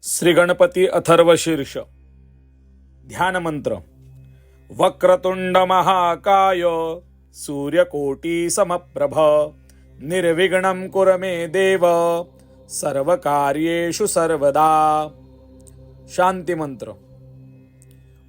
श्री गणपती अथर्वशीर्ष ध्यान मंत्र. वक्रतुंड महाकाय सूर्यकोटी समप्रभ निर्विघ्नं कुरु मे देव सर्वकार्येषु सर्वदा. शांती मंत्र.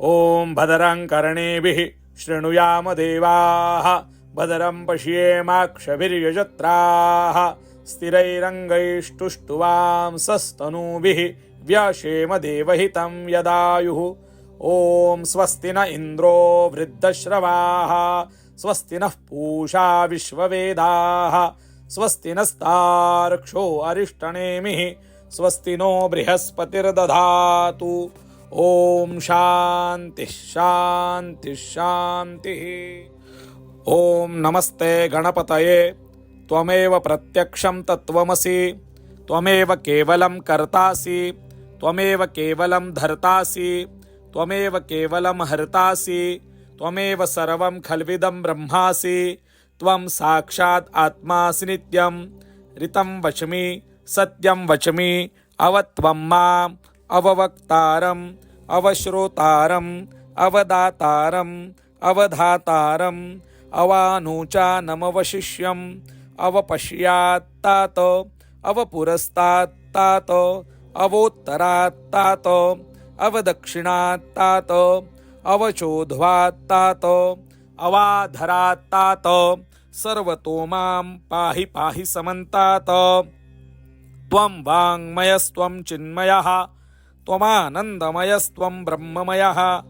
ओम भद्रं कर्णेभिः शृणुयाम देवाः भद्रं पश्येमाक्षभिर्यजत्राः स्थिरैरङ्गैस्तुष्टुवां सस्तनूभिः व्यशेम देवहितं यदायुः. ओम स्वस्ति न इंद्रो वृद्धश्रवाः स्वस्ति नः पूषा विश्ववेदाः स्वस्ति नस्तार्क्ष्यो अरिष्टनेमिः स्वस्ति नो बृहस्पतिर्दधातु. ओम शांति शांति शांति. ओम नमस्ते गणपतये. त्वमेव प्रत्यक्षं तत्त्वमसि त्वमेव केवलं कर्तासि त्वमेव केवलं धर्तासि त्वमेव केवलं हर्तासि त्वमेव सर्वं खल्विदं ब्रह्मासि. त्वं साक्षात् आत्मासि नित्यं ऋतं वच्मि सत्यं वच्मि अवत्वं माम् अववक्तारम् अवश्रोतारम् अवदातारम् अवधातारम् अवानुचानमवशिष्यम् अवपश्यात्तात अवपुरस्तात्तात अवोत्तरात्तात अवदक्षिणात्तात अवचोध्वात्तात अवाधरात्तात सर्वतो मां पाहि पाहि समन्तात. त्वं वाङ्मयस्त्वं चिन्मयः त्वमानन्दमयस्त्वं ब्रह्ममयः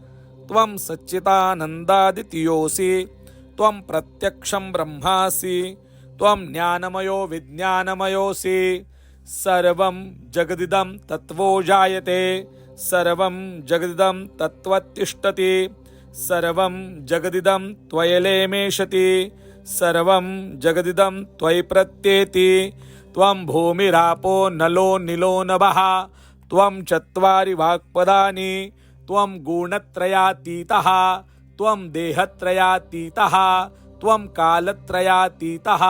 त्वं सच्चिदानन्दादितीयोऽसि त्वं प्रत्यक्षं ब्रह्मासि त्वं ज्ञानमयो विज्ञानमयोऽसि. सर्वं जगदिदं तत्त्वो जायते सर्वं जगदिदं तत्त्वतिष्ठति सर्वं जगदिदं त्वयलेमेषति सर्वं जगदिदं त्वयि प्रत्येति. त्वं भूमिरापो नलो निलो नभः त्वं चत्वारि वाक्पदानि त्वं गुणत्रयातीतः त्वं देहत्रयातीतः त्वं कालत्रयातीतः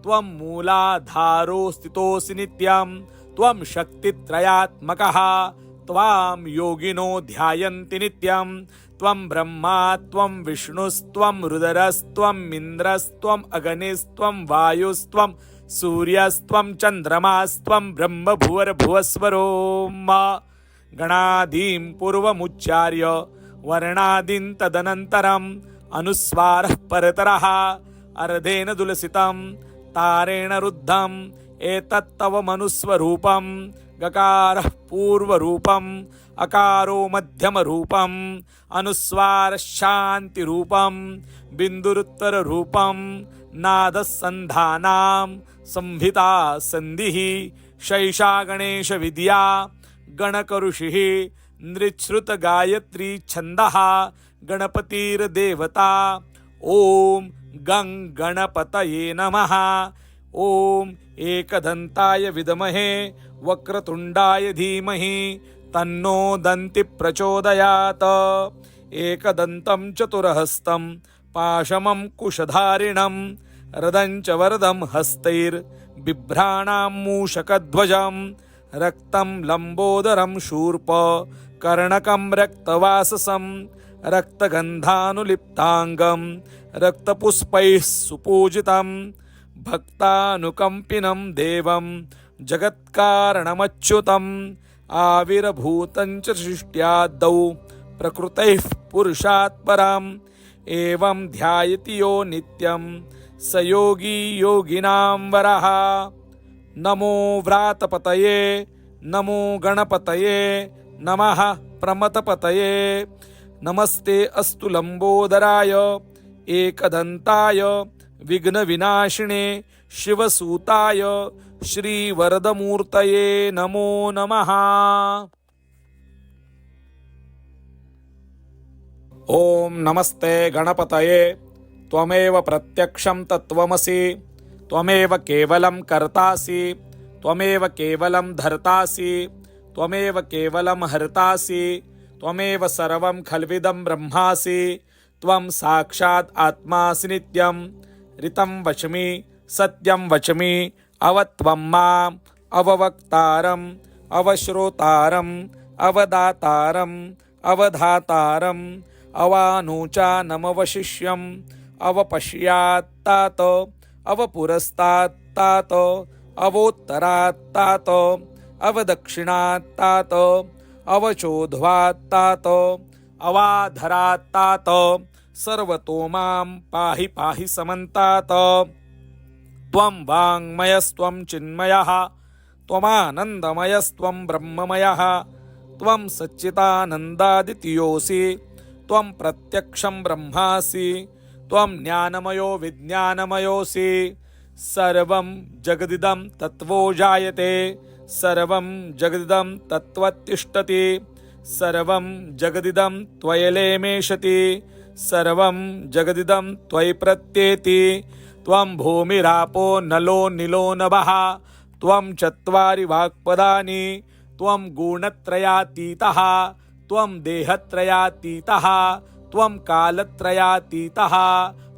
त्वं मूलाधारो स्थितोऽसि नित्यं त्वं शक्तित्रयात्मकः त्वां योगिनो ध्यायन्ति नित्यं. त्वं ब्रह्मा त्वं विष्णुस्त्वं रुद्रस्त्वं इन्द्रस्त्वम् अग्निस्त्वं वायुस्त्वं सूर्यस्त्वं चन्द्रमास्त्वं ब्रह्म भुवर्भुवस्वरो. गणादीं पूर्वमुच्चार्य वर्णादीन् तदनन्तरम् अनुस्वारः परतरः अर्धेन दुलसितं तारेण रुद्धम् एतत्तव मनुस्वरूपं. गकारः पूर्वरूपम् अकारो मध्यमरूपम् अनुस्वारः शान्तिरूपम् बिन्दुरुत्तररूपम् नादः सन्धानां संहिता सन्धिः शैषा गणेश विद्या गणकऋषिः नृच्छ्रुतगायत्री छन्दः गणपतिर्देवता. ओम गं गणपतये नमः. ओम एकदन्ताय विद्महे वक्रतुण्डाय धीमहि तन्नो दन्ति प्रचोदयात्. एकदन्तं चतुरहस्तं पाशमं कुशधारिणं रदं च वरदं हस्तैर्बिभ्राणां मूषकध्वजं रक्तं लम्बोदरं शूर्प कर्णकं रक्तवाससं रक्तगन्धानुलिप्ताङ्गं रक्तपुष्पैः सुपूजितं भक्तानुकम्पिनं देवं जगत्कारणमच्युतम् आविर्भूतं च सृष्ट्यादौ प्रकृतैः पुरुषात् परम् एवं ध्यायति यो नित्यं स योगी योगिनां वरः. नमो व्रातपतये नमो गणपतये नमः प्रमथपतये. नमस्ते अस्तु लंबोदराय एकदन्ताय विघ्नविनाशिने शिवसूताय श्रीवरदमूर्तये नमो नमः. ओम नमस्ते गणपतये. त्वमेव प्रत्यक्षं तत्त्वमसि त्वमेव केवलं कर्तासि त्वमेव केवलं धर्तासि त्वमेव केवलं हर्तासि त्वमेव सर्वं खल्विदं ब्रह्मासि. त्वं साक्षात् आत्मासि नित्यं ऋतं वच्मि सत्यं वच्मि अवत्वं माम् अववक्तारम् अवश्रोतारम् अवदातारम् अवधातारम् अवानुचानमवशिष्यम् अवपश्यात्तात अवपुरस्तात्तात अवोत्तरात्तात अवदक्षिणात्तात अवचोध्वात्तात अवाधरात्तात सर्वतो मां पाहि पाहि समन्तात। त्वं वाङ्मयस्त्वं चिन्मयः त्वमानन्दमयस्त्वं ब्रह्ममयः त्वं सच्चिदानन्दादितीयोऽसि त्वं प्रत्यक्षं ब्रह्मासि त्वं ज्ञानमयो विज्ञानमयोऽसि। सर्वं जगदिदं तत्त्वो जायते सर्वं जगदिदं तत्त्वतिष्ठति सर्वं जगदिदं त्वयलेमेषति सर्वं जगदिदं त्वयि प्रत्येति। त्वं भूमिरापो नलो निलो नभः त्वं चत्वारि वाक्पदानि त्वं गुणत्रयातीतः त्वं देहत्रयातीतः त्वं कालत्रयातीतः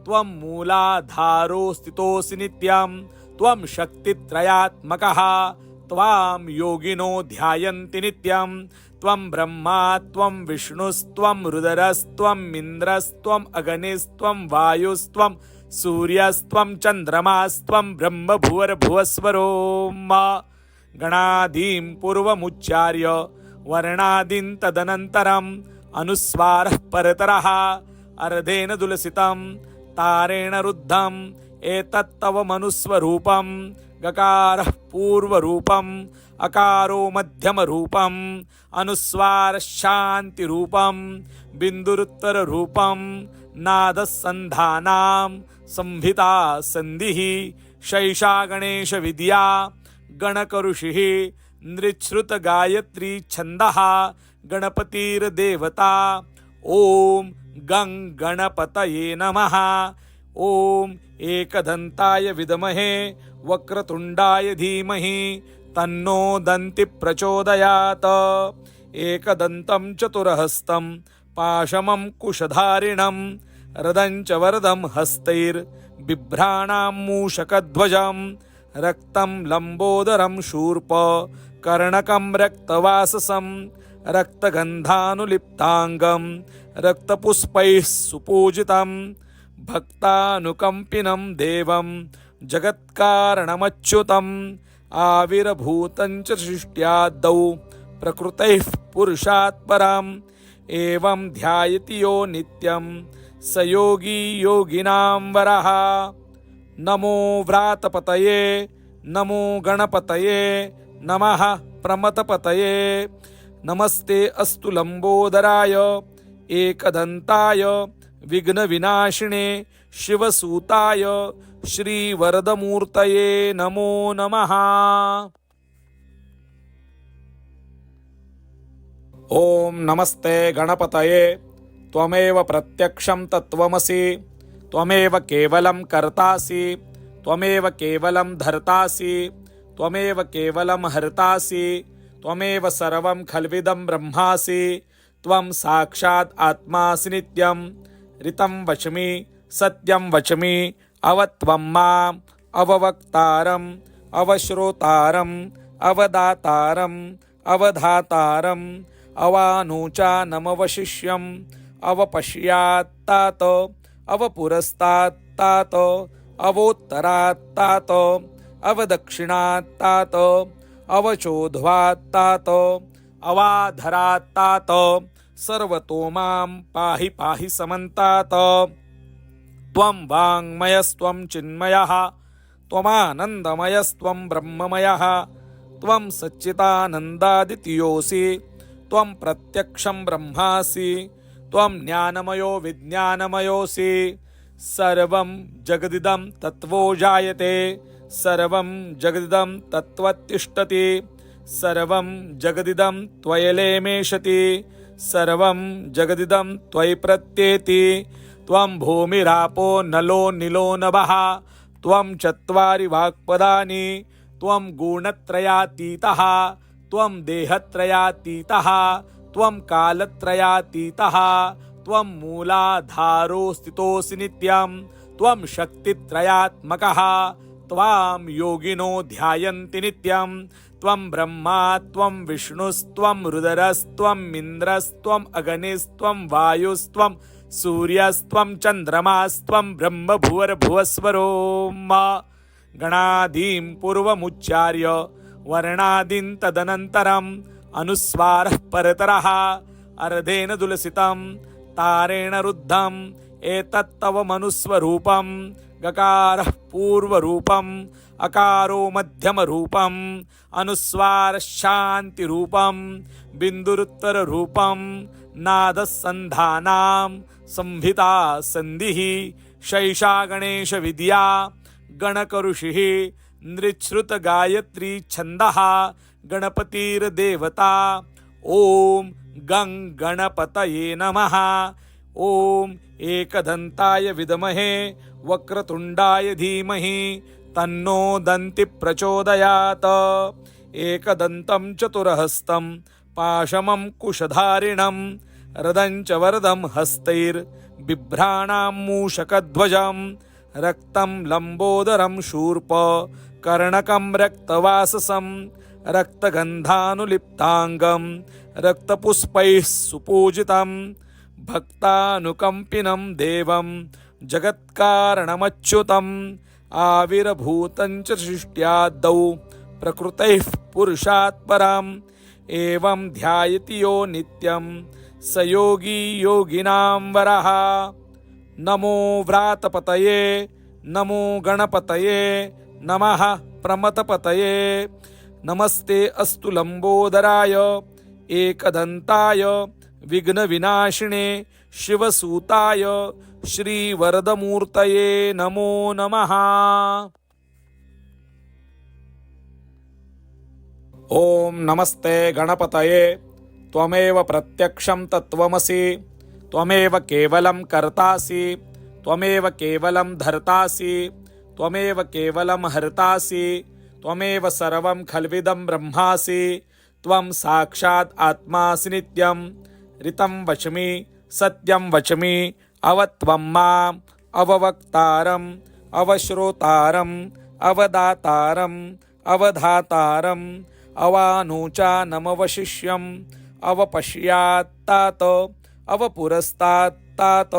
त्वं मूलाधारो स्थितोऽसि नित्यं त्वं शक्तित्रयात्मकः त्वां योगिनो ध्यायन्ति नित्यं त्वं ब्रह्मा त्वं विष्णुस्त्वं रुद्रस्त्वम् इन्द्रस्त्वम् अग्निस्त्वं वायुस्त्वं सूर्यस्त्वं चन्द्रमास्त्वं ब्रह्म भुवर्भुवस्वरो मा। गणादीं पूर्वमुच्चार्य वर्णादीन् तदनन्तरम् अनुस्वारः परतरः अर्धेन दुलसितं तारेण रुद्धम् एतत्तव मनुस्वरूपं गकारः पूर्वरूपम् अकारो मध्यमरूपम् अनुस्वारः शान्तिरूपं बिन्दुरुत्तररूपं नादसन्धानां संहिता सन्धिः शैषा गणेशविद्या गणकऋषिः नृच्छ्रुतगायत्री छन्दः गणपतिर्देवता। ॐ गं गणपतये नमः। ॐ एकदन्ताय विद्महे वक्रतुण्डाय धीमहि तन्नो दन्ति प्रचोदयात्। एकदन्तं चतुरहस्तं पाशमं कुशधारिणं रदं च वरदं हस्तैर्बिभ्राणां मूषकध्वजं रक्तं लम्बोदरं शूर्प कर्णकं रक्तवाससं रक्तगन्धानुलिप्ताङ्गं रक्तपुष्पैः सुपूजितं भक्तानुकम्पिनं देवं जगत्कारणमच्युतम् आविर्भूतं च सृष्ट्यादौ प्रकृतैः पुरुषात् परम् एवं ध्यायति यो नित्यं स योगी योगिनां वरः। नमो व्रातपतये नमो गणपतये नमः प्रमथपतये नमस्ते अस्तु लंबोदराय एकदन्ताय विघ्नविनाशिने शिवसूताय श्रीवरदमूर्तये नमो नमः। ॐ नमस्ते गणपतये त्वमेव प्रत्यक्षं तत्त्वमसि त्वमेव केवलं कर्तासि त्वमेव केवलं धर्तासि त्वमेव केवलं हर्तासि त्वमेव सर्वं खल्विदं ब्रह्मासि त्वं साक्षात् आत्मासि नित्यं ऋतं वच्मि सत्यं वच्मि अवत्वं माम् अववक्तारम् अवश्रोतारम् अवदातारम् अवधातारम् अवानुचानमवशिष्यम् अवपश्यात्तात अवपुरस्तात्तात अवोत्तरात्तात अवदक्षिणात्तात अवचोध्वात्तात अवाधरात्तात सर्वतो मां पाहि पाहि समन्तात। त्वं वाङ्मयस्त्वं चिन्मयः त्वमानन्दमयस्त्वं ब्रह्ममयः त्वं सच्चिदानन्दादितीयोऽसि त्वं प्रत्यक्षं ब्रह्मासि त्वं ज्ञानमयो विज्ञानमयोऽसि। सर्वं जगदिदं तत्त्वो जायते सर्वं जगदिदं तत्त्वतिष्ठति सर्वं जगदिदं त्वयलेमेषति सर्वं जगदिदं त्वयि प्रत्येति। त्वं भूमिरापो नलो निलो नभः त्वं चत्वारि वाक्पदानि त्वं गुणत्रयातीतः त्वं देहत्रयातीतः त्वं कालत्रयातीतः त्वं मूलाधारो स्थितोऽसि नित्यं त्वं शक्तित्रयात्मकः त्वां योगिनो ध्यायन्ति नित्यं त्वं ब्रह्मा त्वं विष्णुस्त्वं रुद्रस्त्वं इन्द्रस्त्वं अग्निस्त्वं वायुस्त्वं सूर्यस्त्वं चन्द्रमास्त्वं ब्रह्म भुवर्भुवस्वरो मा गणादीं पूर्वमुच्चार्य वर्णादीन् तदनन्तरम् अनुस्वारः परतरः अर्धेन दुलसितं तारेण रुद्धम् एतत्तव मनुस्वरूपं गकारः पूर्वरूपम् अकारो मध्यमरूपम् अनुस्वारः शान्तिरूपं बिन्दुरुत्तररूपं नादः सन्धानां संहिता सन्धिः शैषा गणेशविद्या गणकऋषिः नृच्छ्रुतगायत्री छन्दः गणपतिर्देवता ॐ गं गणपतये नमः। ॐ एकदन्ताय विद्महे वक्रतुण्डाय धीमहि तन्नो दन्ति प्रचोदयात्। एकदन्तं चतुरहस्तं पाशमं कुशधारिणं रदं च वरदं हस्तैर्बिभ्राणां मूषकध्वजं रक्तं लम्बोदरं शूर्प कर्णकं रक्तवाससं रक्तगन्धानुलिप्ताङ्गं रक्तपुष्पैः सुपूजितं भक्तानुकम्पिनं देवं जगत्कारणमच्युतम् आविर्भूतं च सृष्ट्यादौ प्रकृतैः पुरुषात् परम् एवं ध्यायति यो नित्यं स योगी योगिनां वरः। नमो व्रातपतये नमो गणपतये नमः प्रमथपतये नमस्ते अस्तु लंबोदराय एकदन्ताय विघ्नविनाशिने शिवसूताय श्रीवरदमूर्तये नमो नमः। ॐ नमस्ते गणपतये त्वमेव प्रत्यक्षं तत्त्वमसि त्वमेव केवलं कर्तासि त्वमेव केवलं धर्तासि त्वमेव केवलं हर्तासि त्वमेव सर्वं खल्विदं ब्रह्मासि त्वं साक्षात् आत्मासि नित्यं ऋतं वच्मि सत्यं वच्मि अवत्वं माम् अववक्तारम् अवश्रोतारम् अवदातारम् अवधातारम् अवानुचानमवशिष्यम् अवपश्यात्तात अवपुरस्तात्तात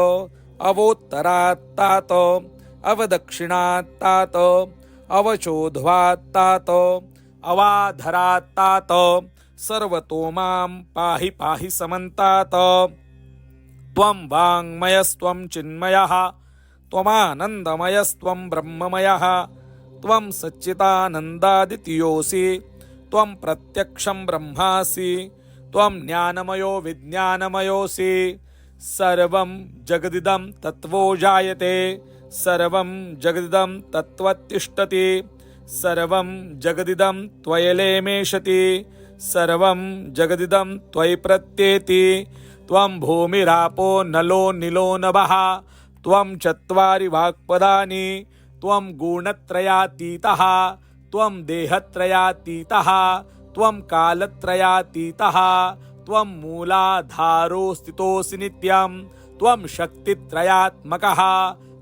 अवोत्तरात्तात अवदक्षिणात्तात अवचोध्वात्तात अवाधरात्तात सर्वतो मां पाहि पाहि समन्तात। त्वं वाङ्मयस्त्वं चिन्मयः त्वमानन्दमयस्त्वं ब्रह्ममयः त्वं सच्चिदानन्दादितीयोऽसि त्वं प्रत्यक्षं ब्रह्मासि त्वं ज्ञानमयो विज्ञानमयोऽसि सर्वं जगदिदं तत्त्वो जायते सर्वं जगदिदं तत्त्वतिष्ठति सर्वं जगदिदं त्वयलेमेषति सर्वं जगदिदं त्वयि प्रत्येति त्वं भूमिरापो नलो निलो नभः त्वं चत्वारि वाक्पदानि त्वं गुणत्रयातीतः त्वं देहत्रयातीतः त्वं कालत्रयातीतः त्वं मूलाधारो स्थितोऽसि नित्यं त्वं शक्तित्रयात्मकः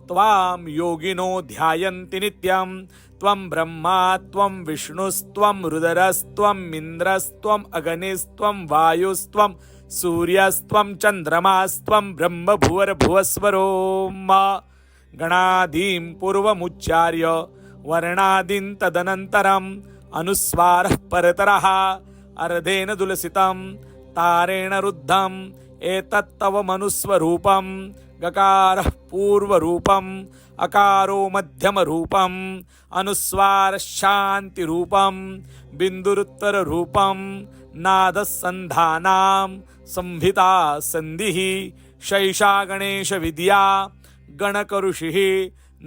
त्वां योगिनो ध्यायन्ति नित्यं त्वं ब्रह्मा त्वं विष्णुस्त्वं रुद्रस्त्वं इन्द्रस्त्वम् अग्निस्त्वं वायुस्त्वं सूर्यस्त्वं चन्द्रमास्त्वं ब्रह्म भुवर्भुवस्वरो मा गणादीं पूर्वमुच्चार्य वर्णादीन् तदनन्तरम् अनुस्वारः परतरः अर्धेन दुलसितं तारेण रुद्धम् एतत्तव मनुस्वरूपं गकारः पूर्वरूपम् अकारो मध्यमरूपम् अनुस्वारः शान्तिरूपं बिन्दुरुत्तररूपं नादः सन्धानां संहिता सन्धिः शैषा गणेशविद्या गणकऋषिः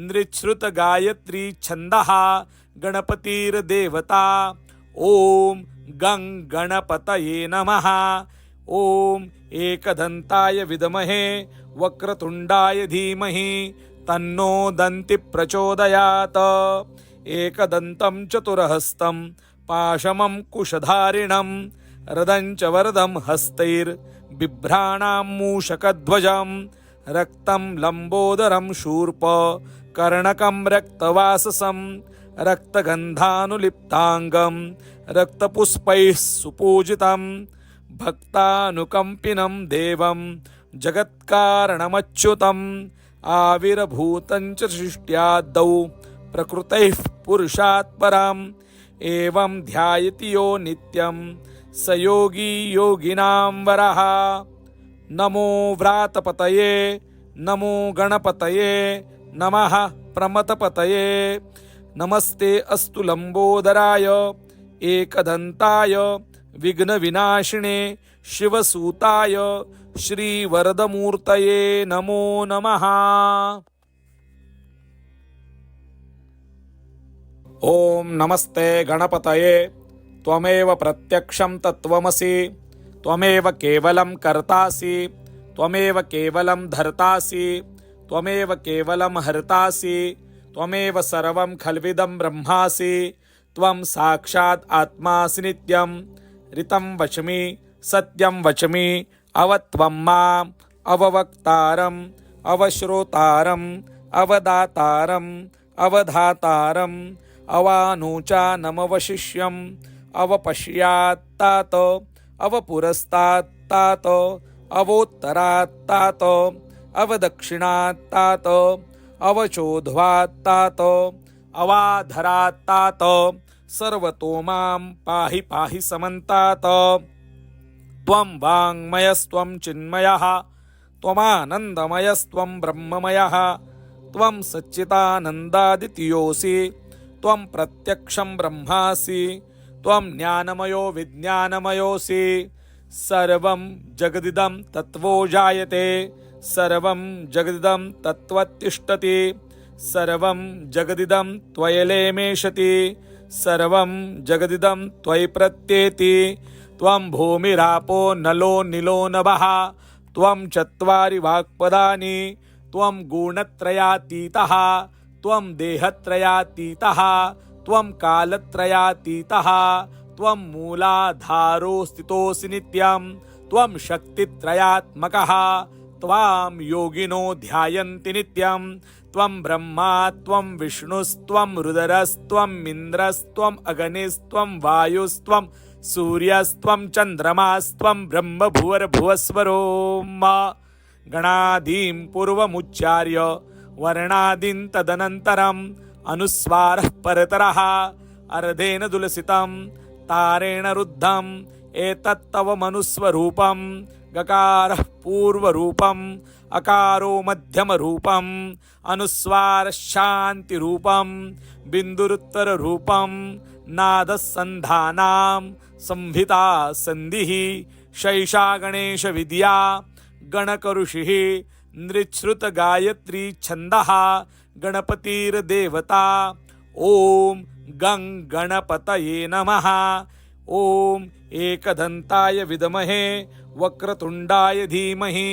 नृच्छ्रुतगायत्री छन्दः गणपतिर्देवता ॐ गं गणपतये नमः। ॐ एकदन्ताय विद्महे वक्रतुण्डाय धीमहि तन्नो दन्ति प्रचोदयात्। एकदन्तं चतुरहस्तं पाशमं कुशधारिणं रदं च वरदं हस्तैर्बिभ्राणां मूषकध्वजं रक्तं लम्बोदरं शूर्प कर्णकं रक्तवाससं रक्तगन्धानुलिप्ताङ्गं रक्तपुष्पैः सुपूजितं भक्तानुकम्पिनं देवं जगत्कारणमच्युतम् आविर्भूतं च सृष्ट्यादौ प्रकृतैः पुरुषात् पराम् एवं ध्यायति यो नित्यं स योगी योगिनां वरः। नमो व्रातपतये नमो गणपतये नमः प्रमथपतये। नमस्ते अस्तु लंबोदराय एकदन्ताय विघ्नविनाशिने शिवसूताय श्रीवरदमूर्तये नमो नमः। ओम नमस्ते गणपतये त्वमेव प्रत्यक्षं तत्त्वमसि त्वमेव केवलं कर्तासि त्वमेव केवलं धर्तासि त्वमेव केवलं हर्तासि त्वमेव सर्वं खल्विदं ब्रह्मासि त्वं साक्षात् आत्मासि नित्यं ऋतं वच्मि सत्यं वच्मि अवत्वं माम् अववक्तारम् अवश्रोतारम् अवदातारम् अवधातारम् अवानुचानमवशिष्यम् अवपश्यात्तात अवपुरस्तात्तात अवोत्तरात्तात अवदक्षिणात्तात अवचोध्वात्तात अवाधरात्तात सर्वतो मां पाहि पाहि समन्तात। त्वं वाङ्मयस्त्वं चिन्मयः त्वमानन्दमयस्त्वं ब्रह्ममयः त्वं सच्चिदानन्दादितीयोऽसि त्वं प्रत्यक्षं ब्रह्मासि त्वं ज्ञानमयो विज्ञानमयोऽसि। सर्वं जगदिदं तत्त्वो जायते सर्वं जगदिदं तत्त्वतिष्ठति सर्वं जगदिदं त्वयलेमेषति सर्वं जगदिदं त्वयि प्रत्येति। त्वं भूमिरापो नलो निलो नभः त्वं चत्वारि वाक्पदानि त्वं गुणत्रयातीतः त्वं देहत्रयातीतः त्वं कालत्रयातीतः त्वं मूलाधारो स्थितोऽसि नित्यं त्वं शक्तित्रयात्मकः त्वां योगिनो ध्यायन्ति नित्यं त्वं ब्रह्मा त्वं विष्णुस्त्वं रुद्रस्त्वं इन्द्रस्त्वम् अग्निस्त्वं वायुस्त्वं सूर्यस्त्वं चन्द्रमास्त्वं ब्रह्म भुवर्भुवस्वरो मा। गणादीं पूर्वमुच्चार्य वर्णादीन् तदनन्तरम् अनुस्वारः परतरः अर्धेन दुलसितं तारेण रुद्धम् एतत्तव मनुस्वरूपं गकारः पूर्वरूपम् अकारो मध्यमरूपम् अनुस्वारः शान्तिरूपं बिन्दुरुत्तररूपं नादसन्धानां संहिता सन्धिः शैषा गणेशविद्या गणकऋषिः नृच्छ्रुतगायत्री छन्दः गणपतिर्देवता। ॐ गं गणपतये नमः। ॐ एकदन्ताय विद्महे वक्रतुण्डाय धीमहि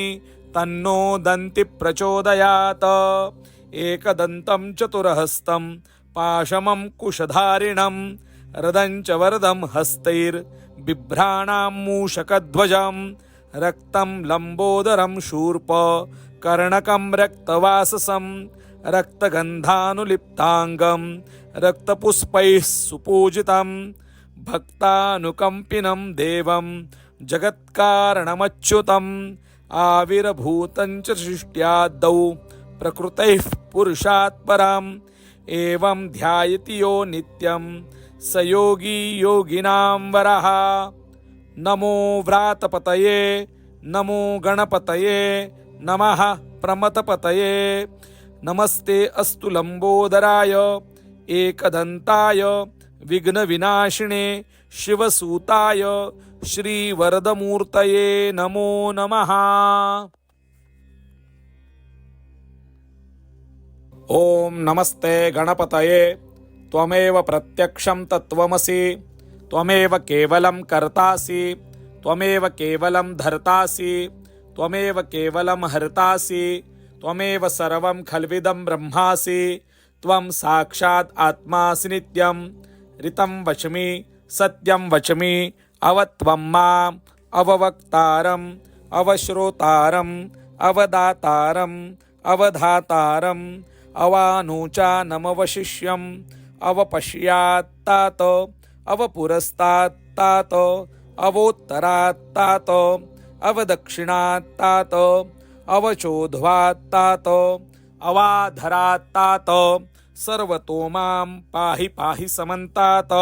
तन्नो दन्ति प्रचोदयात्। एकदन्तं चतुरहस्तं पाशमं कुशधारिणं रदं च वरदं हस्तैर्बिभ्राणां मूषकध्वजं रक्तं लम्बोदरं शूर्प कर्णकं रक्तवाससं रक्तगन्धानुलिप्ताङ्गं रक्तपुष्पैः सुपूजितं भक्तानुकम्पिनं देवं जगत्कारणमच्युतम् आविर्भूतं च सृष्ट्यादौ प्रकृतैः पुरुषात् पराम् एवं ध्यायति यो नित्यं स योगी योगिनां वरः। नमो व्रातपतये नमो गणपतये नमः प्रमथपतये। नमस्ते अस्तु लंबोदराय एकदन्ताय विघ्नविनाशिने शिवसूताय श्रीवरदमूर्तये नमो नमः। ओम नमस्ते गणपतये त्वमेव प्रत्यक्षं तत्त्वमसि त्वमेव केवलं कर्तासि त्वमेव केवलं धर्तासि त्वमेव केवलं हर्तासि त्वमेव सर्वं खल्विदं ब्रह्मासि त्वं साक्षात् आत्मासि नित्यं ऋतं वच्मि सत्यं वच्मि अवत्वं माम् अववक्तारम् अवश्रोतारम् अवदातारम् अवधातारम् अवानुचानमवशिष्यम् अवपश्यात्तात अवपुरस्तात्तात अवोत्तरात्तात अवदक्षिणात्तात अवचोध्वात्तात अवाधरात्तात सर्वतो मां पाहि पाहि समन्तात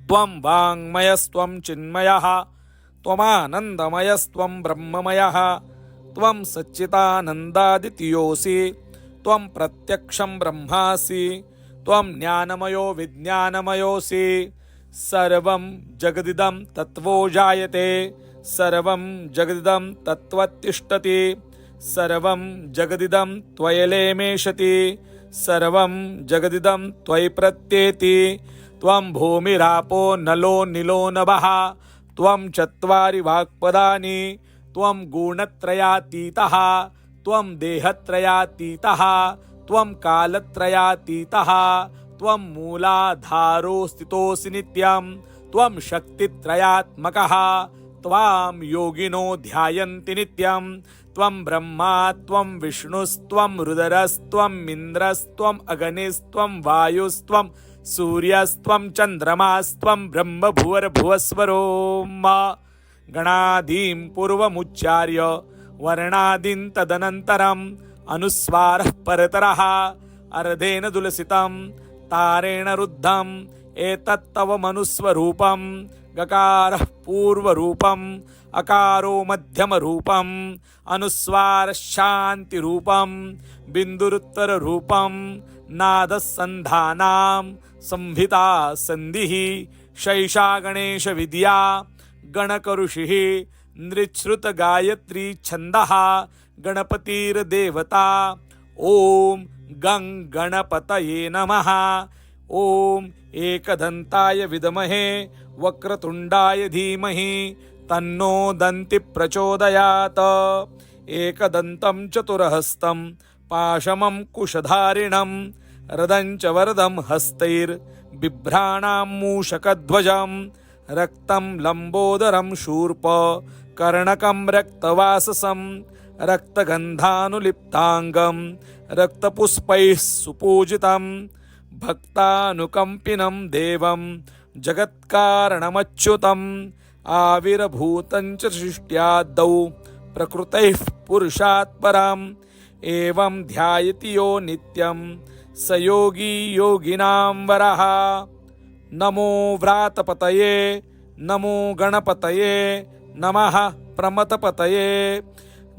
त्वं वाङ्मयस्त्वं चिन्मयः त्वमानन्दमयस्त्वं ब्रह्ममयः त्वं सच्चिदानन्दादितीयोऽसि त्वं प्रत्यक्षं ब्रह्मासि त्वं ज्ञानमयो विज्ञानमयोऽसि सर्वं जगदिदं तत्त्वो जायते सर्वं जगदिदं तत्त्वतिष्ठति सर्वं जगदिदं त्वयलेमेषति सर्वं जगदिदं त्वयि प्रत्येति त्वं भूमिरापो नलो निलो नभः त्वं चत्वारि वाक्पदानि त्वं गुणत्रयातीतः त्वं देहत्रयातीतः त्वं कालत्रयातीतः त्वं मूलाधारो स्थितोऽसि नित्यं त्वं शक्तित्रयात्मकः त्वां योगिनो ध्यायन्ति नित्यं त्वं ब्रह्मा त्वं विष्णुस्त्वं रुद्रस्त्वम् इन्द्रस्त्वम् अग्निस्त्वं वायुस्त्वं सूर्यस्त्वं चन्द्रमास्त्वं ब्रह्म भुवर्भुवस्वरो मा गणादीं पूर्वमुच्चार्य वर्णादीन् तदनन्तरम् अनुस्वारः परतरः अर्धेन दुलसितं तारेण रुद्धम् एतत्तव मनुस्वरूपं गकारः पूर्वरूपम् अकारो मध्यमरूपम् अनुस्वारः शान्तिरूपं बिन्दुरुत्तररूपं नादसन्धानां संहिता सन्धिः शैषा गणेशविद्या गणकऋषिः नृच्छ्रुतगायत्री छन्दः गणपतिर्देवता ॐ गं गणपतये नमः ॐ एकदन्ताय विद्महे वक्रतुण्डाय धीमहि तन्नो दन्ति प्रचोदयात् एकदन्तं चतुरहस्तं पाशमं कुशधारिणं रदं च वरदं हस्तैर्बिभ्राणां मूषकध्वजं रक्तं लम्बोदरं शूर्प कर्णकं रक्तवाससं रक्तगन्धानुलिप्ताङ्गं रक्तपुष्पैः सुपूजितं भक्तानुकम्पिनं देवं जगत्कारणमच्युतम् आविर्भूतं च सृष्ट्यादौ प्रकृतैः पुरुषात् परम् एवं ध्यायति यो नित्यं स योगी योगिनां वरः नमो व्रातपतये नमो गणपतये नमः प्रमथपतये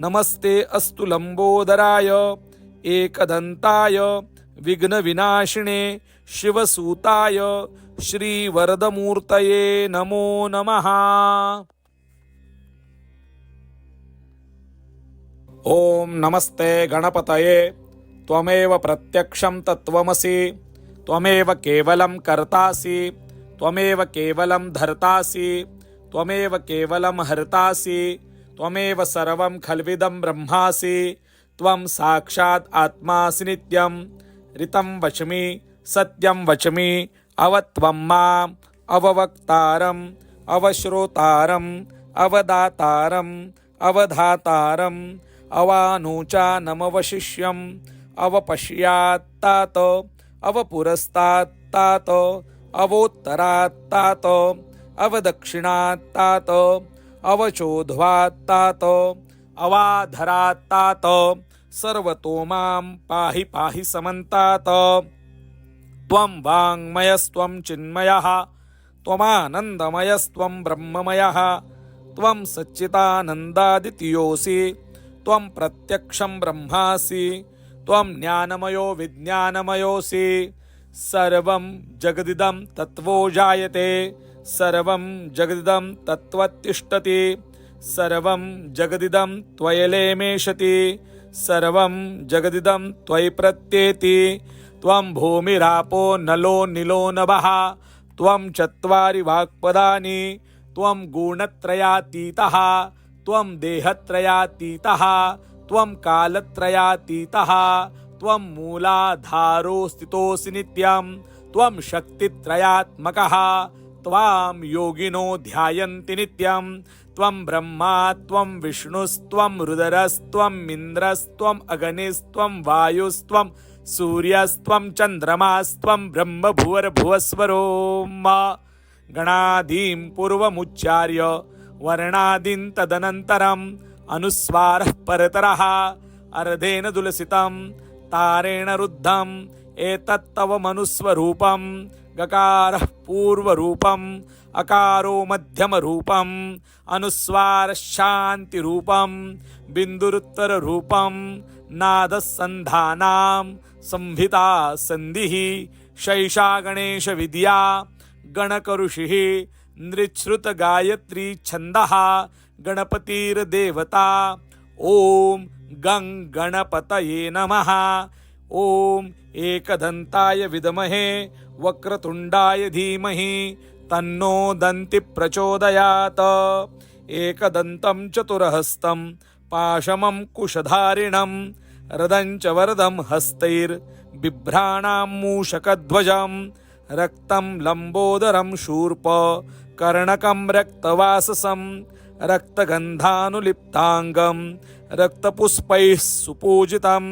नमस्ते अस्तु लंबोदराय एकदन्ताय विघ्नविनाशिने शिवसूताय श्रीवरदमूर्तये नमो नमः। ॐ नमस्ते गणपतये त्वमेव प्रत्यक्षं तत्त्वमसि त्वमेव केवलं कर्तासि त्वमेव केवलं धर्तासि त्वमेव केवलं हर्तासि त्वमेव सर्वं खल्विदं ब्रह्मासि त्वं साक्षात् आत्मासि नित्यं ऋतं वच्मि सत्यं वच्मि अवत्वं माम् अववक्तारम् अवश्रोतारम् अवदातारम् अवधातारम् अवानुचानमवशिष्यम् अवपश्यात्तात अवपुरस्तात्तात अवोत्तरात्तात अवदक्षिणात्तात अवचोध्वात्तात अवाधरात्तात सर्वतो मां पाहि पाहि समन्तात त्वं वाङ्मयस्त्वं चिन्मयः त्वमानन्दमयस्त्वं ब्रह्ममयः त्वं सच्चिदानन्दादितीयोऽसि त्वं प्रत्यक्षं ब्रह्मासि त्वं ज्ञानमयो विज्ञानमयोऽसि सर्वं जगदिदं तत्त्वो जायते सर्वं जगदिदं तत्त्वतिष्ठति सर्वं जगदिदं त्वयलेमेषति सर्वं जगदिदं त्वयि प्रत्येति त्वं भूमिरापो नलो निलो नभः त्वं चत्वारि वाक्पदानि त्वं गुणत्रयातीतः त्वं देहत्रयातीतः त्वं कालत्रयातीतः त्वं मूलाधारो स्थितोऽसि नित्यं त्वं शक्तित्रयात्मकः त्वां योगिनो ध्यायन्ति नित्यं त्वं ब्रह्मा त्वं विष्णुस्त्वं रुद्रस्त्वम् इन्द्रस्त्वम् अग्निस्त्वं वायुस्त्वं सूर्यस्त्वं चन्द्रमास्त्वं ब्रह्मभुवर्भुवस्वरो मा गणादीं पूर्वमुच्चार्य वर्णादीन् तदनन्तरम् अनुस्वारः परतरः अर्धेन दुलसितं तारेण रुद्धम् एतत्तव मनुस्वरूपं गकारः पूर्वरूपम् अकारो मध्यमरूपम् अनुस्वारः शान्तिरूपं बिन्दुरुत्तररूपं नादः सन्धानां संहिता सन्धिः शैषा गणेशविद्या गणकऋषिः नृच्छ्रुतगायत्री छन्दः गणपतिर्देवता ॐ गं गणपतये नमः। ॐ एकदन्ताय विद्महे वक्रतुण्डाय धीमहि तन्नो दन्ति प्रचोदयात्। एकदन्तं चतुरहस्तं पाशमं कुशधारिणं रदं च वरदं हस्तैर्बिभ्राणां मूषकध्वजं रक्तं लम्बोदरं शूर्प कर्णकं रक्तवाससं रक्तगन्धानुलिप्ताङ्गं रक्तपुष्पैः सुपूजितं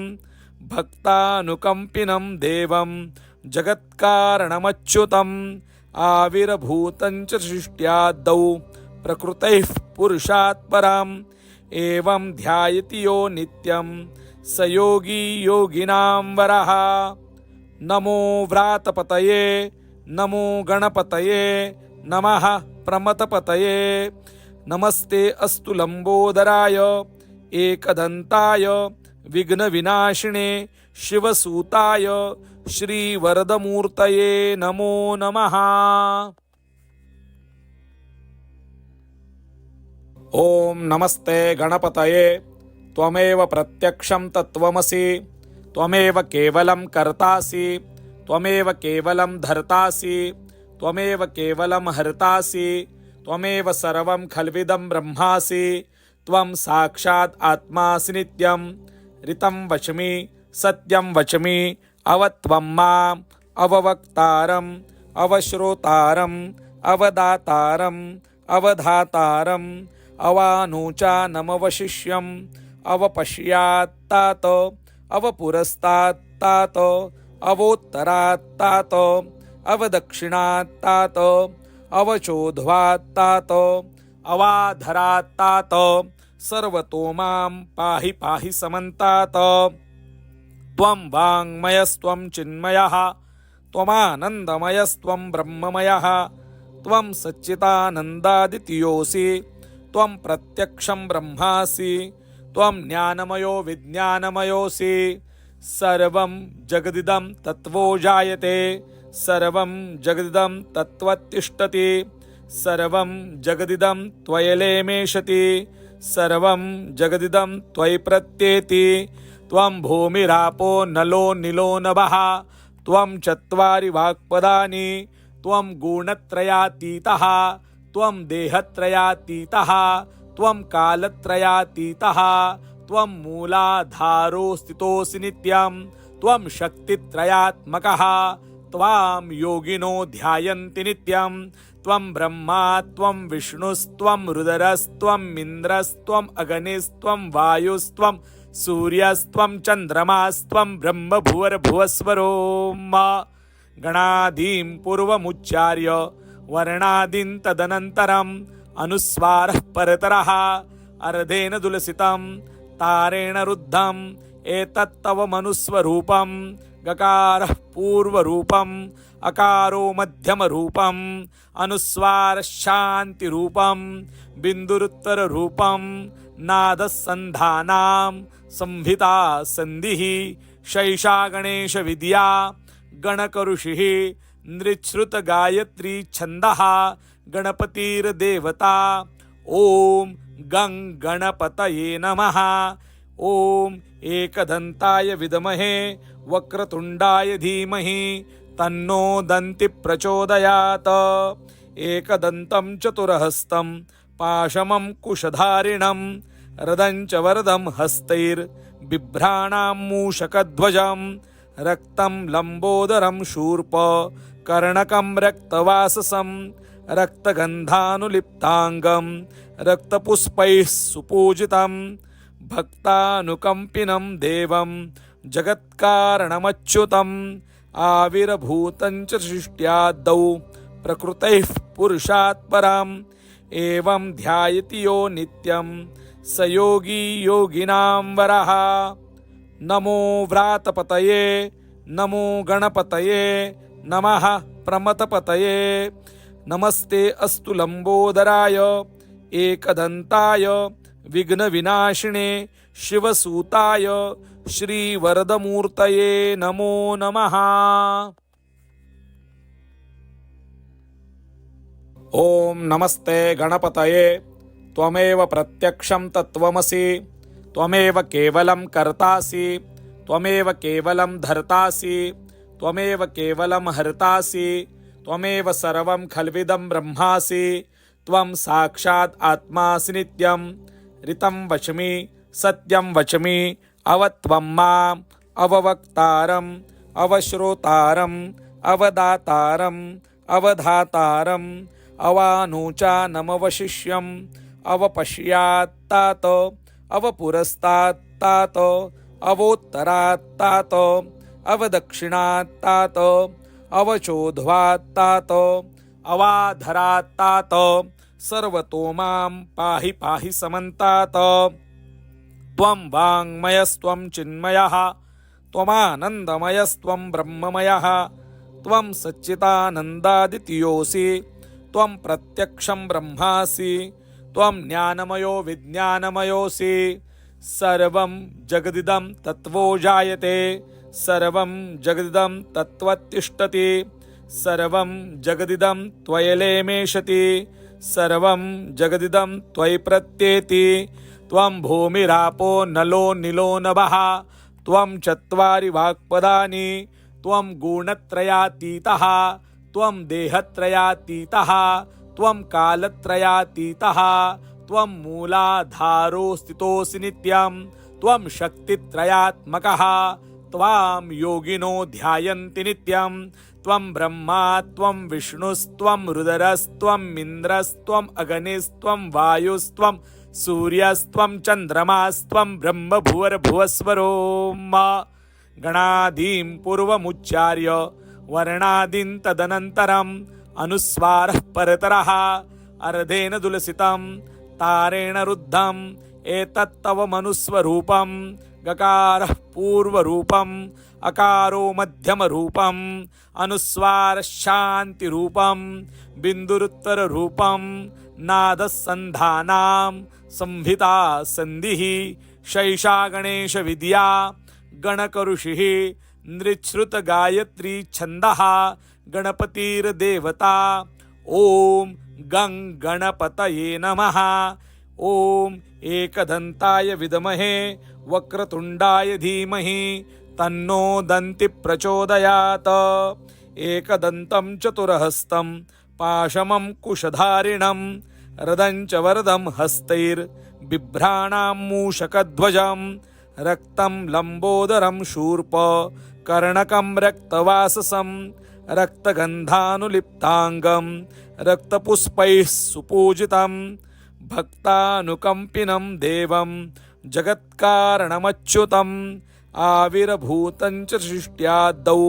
भक्तानुकम्पिनं देवं जगत्कारणमच्युतम् आविर्भूतं च सृष्ट्यादौ प्रकृतैः पुरुषात् परम् एवं ध्यायति यो नित्यं स योगी योगिनां वरः। नमो व्रातपतये नमो गणपतये नमः प्रमथपतये नमस्ते अस्तु लंबोदराय एकदन्ताय विघ्नविनाशिने शिवसूताय श्रीवरदमूर्तये नमो नमः। ॐ नमस्ते गणपतये त्वमेव प्रत्यक्षं तत्त्वमसि त्वमेव केवलं कर्तासि त्वमेव केवलं धर्तासि त्वमेव केवलं हर्तासि त्वमेव सर्वं खल्विदं ब्रह्मासि त्वं साक्षात् आत्मासि नित्यं ऋतं वच्मि सत्यं वच्मि अवत्वं माम् अववक्तारम् अवश्रोतारम् अवदातारम् अवधातारम् अवानुचानमवशिष्यम् अवपश्यात्तात अवपुरस्तात्तात अवोत्तरात्तात अवदक्षिणात्तात अवचोध्वात्तात अवाधरात्तात सर्वतो मां पाहि पाहि समन्तात। त्वं वाङ्मयस्त्वं चिन्मयः त्वमानन्दमयस्त्वं ब्रह्ममयः त्वं सच्चिदानन्दादितीयोऽसि त्वं प्रत्यक्षं ब्रह्मासि त्वं ज्ञानमयो विज्ञानमयोऽसि सर्वं जगदिदं तत्त्वो जायते सर्वं जगदिदं तत्त्वतिष्ठति सर्वं जगदिदं त्वयलेमेषति सर्वं जगदिदं त्वयि प्रत्येति त्वं भूमिरापो नलो निलो नभः त्वं चत्वारि वाक्पदानि त्वं गुणत्रयातीतः त्वं देहत्रयातीतः त्वं कालत्रयातीतः त्वं मूलाधारो स्थितोऽसि नित्यं त्वं शक्तित्रयात्मकः त्वां योगिनो ध्यायन्ति नित्यं त्वं ब्रह्मा त्वं विष्णुस्त्वं रुद्रस्त्वं इन्द्रस्त्वम् अग्निस्त्वं वायुस्त्वं सूर्यस्त्वं चन्द्रमास्त्वं ब्रह्मभुवर्भुवस्वरो मा गणादीं पूर्वमुच्चार्य वर्णादीन् तदनन्तरम् अनुस्वारः परतरः अर्धेन दुलसितं तारेण रुद्धम् एतत्तव मनुस्वरूपं गकारः पूर्वरूपम् अकारो मध्यमरूपम् अनुस्वारः शान्तिरूपं बिन्दुरुत्तररूपं नादः सन्धानां संहिता सन्धिः शैषा गणेशविद्या गणकऋषिः नृच्छ्रुतगायत्री छन्दः गणपतिर्देवता ॐ गं गणपतये नमः। ॐ एकदन्ताय विद्महे वक्रतुण्डाय धीमहि तन्नो दन्ति प्रचोदयात्। एकदन्तं चतुरहस्तं पाशमं कुशधारिणं रदं च वरदं हस्तैर्बिभ्राणां मूषकध्वजं रक्तं लम्बोदरं शूर्प कर्णकं रक्तवाससं रक्तगन्धानुलिप्ताङ्गं रक्तपुष्पैः सुपूजितं भक्तानुकम्पिनं देवं जगत्कारणमच्युतम् आविर्भूतं च सृष्ट्यादौ प्रकृतैः पुरुषात् पराम् एवं ध्यायति यो नित्यं स योगी योगिनां वरः। नमो व्रातपतये नमो गणपतये नमः प्रमथपतये। नमस्ते अस्तु लंबोदराय एकदंताय विघ्नविनाशिने शिवसूताय श्रीवरदमूर्तये नमो नमः। ओम नमस्ते गणपतये त्वमेव प्रत्यक्षं तत्त्वमसि त्वमेव केवलं कर्तासि त्वमेव केवलं धर्तासि त्वमेव केवलं हर्तासि त्वमेव सर्वं खल्विदं ब्रह्मासि त्वं साक्षात् आत्मासि नित्यं ऋतं वच्मि सत्यं वच्मि अवत्वं माम् अववक्तारम् अवश्रोतारम् अवदातारम् अवधातारम् अवानुचानमवशिष्यम् अवपश्यात्तात अवपुरस्तात्तात अवोत्तरात्तात अवदक्षिणात्तात अवचोध्वात्तात अवाधरात्तात सर्वतो मां पाहि पाहि समन्तात। त्वं वाङ्मयस्त्वं चिन्मयः त्वमानन्दमयस्त्वं ब्रह्ममयः त्वं सच्चिदानन्दादितीयोऽसि त्वं प्रत्यक्षं ब्रह्मासि त्वं ज्ञानमयो विज्ञानमयोऽसि। सर्वं जगदिदं तत्त्वो जायते सर्वं जगदिदं तत्त्वतिष्ठति सर्वं जगदिदं त्वयलेमेषति सर्वं जगदिदं त्वयि प्रत्येति। त्वं भूमिरापो नलो निलो नभः त्वं चत्वारि वाक्पदानि त्वं गुणत्रयातीतः त्वं देहत्रयातीतः त्वं कालत्रयातीतः त्वं मूलाधारो स्थितोऽसि नित्यं त्वं शक्तित्रयात्मकः त्वां योगिनो ध्यायन्ति नित्यं त्वं ब्रह्मा त्वं विष्णुस्त्वं रुद्रस्त्वं इन्द्रस्त्वम् अग्निस्त्वं वायुस्त्वं सूर्यस्त्वं चन्द्रमास्त्वं ब्रह्म भुवर्भुवस्वरो मा। गणादीं पूर्वमुच्चार्य वर्णादीन् तदनन्तरम् अनुस्वारः परतरः अर्धेन दुलसितं तारेण रुद्धम् एतत्तव मनुस्वरूपं गकारः पूर्वरूपम् अकारो मध्यमरूपम् अनुस्वारः शान्तिरूपं बिन्दुरुत्तररूपं नादसन्धानां संहिता सन्धिः शैषा गणेशविद्या गणकऋषिः नृच्छ्रुतगायत्री छन्दः गणपतिर्देवता। ॐ गं गणपतये नमः। ॐ एकदन्ताय विद्महे वक्रतुण्डाय धीमहि तन्नो दन्ति प्रचोदयात्। एकदन्तं चतुरहस्तं पाशमं कुशधारिणं रदं च वरदं हस्तैर्बिभ्राणां मूषकध्वजं रक्तं लम्बोदरं शूर्प कर्णकं रक्तवाससं रक्तगन्धानुलिप्ताङ्गं रक्तपुष्पैः सुपूजितं भक्तानुकम्पिनं देवं जगत्कारणमच्युतम् आविर्भूतं च सृष्ट्यादौ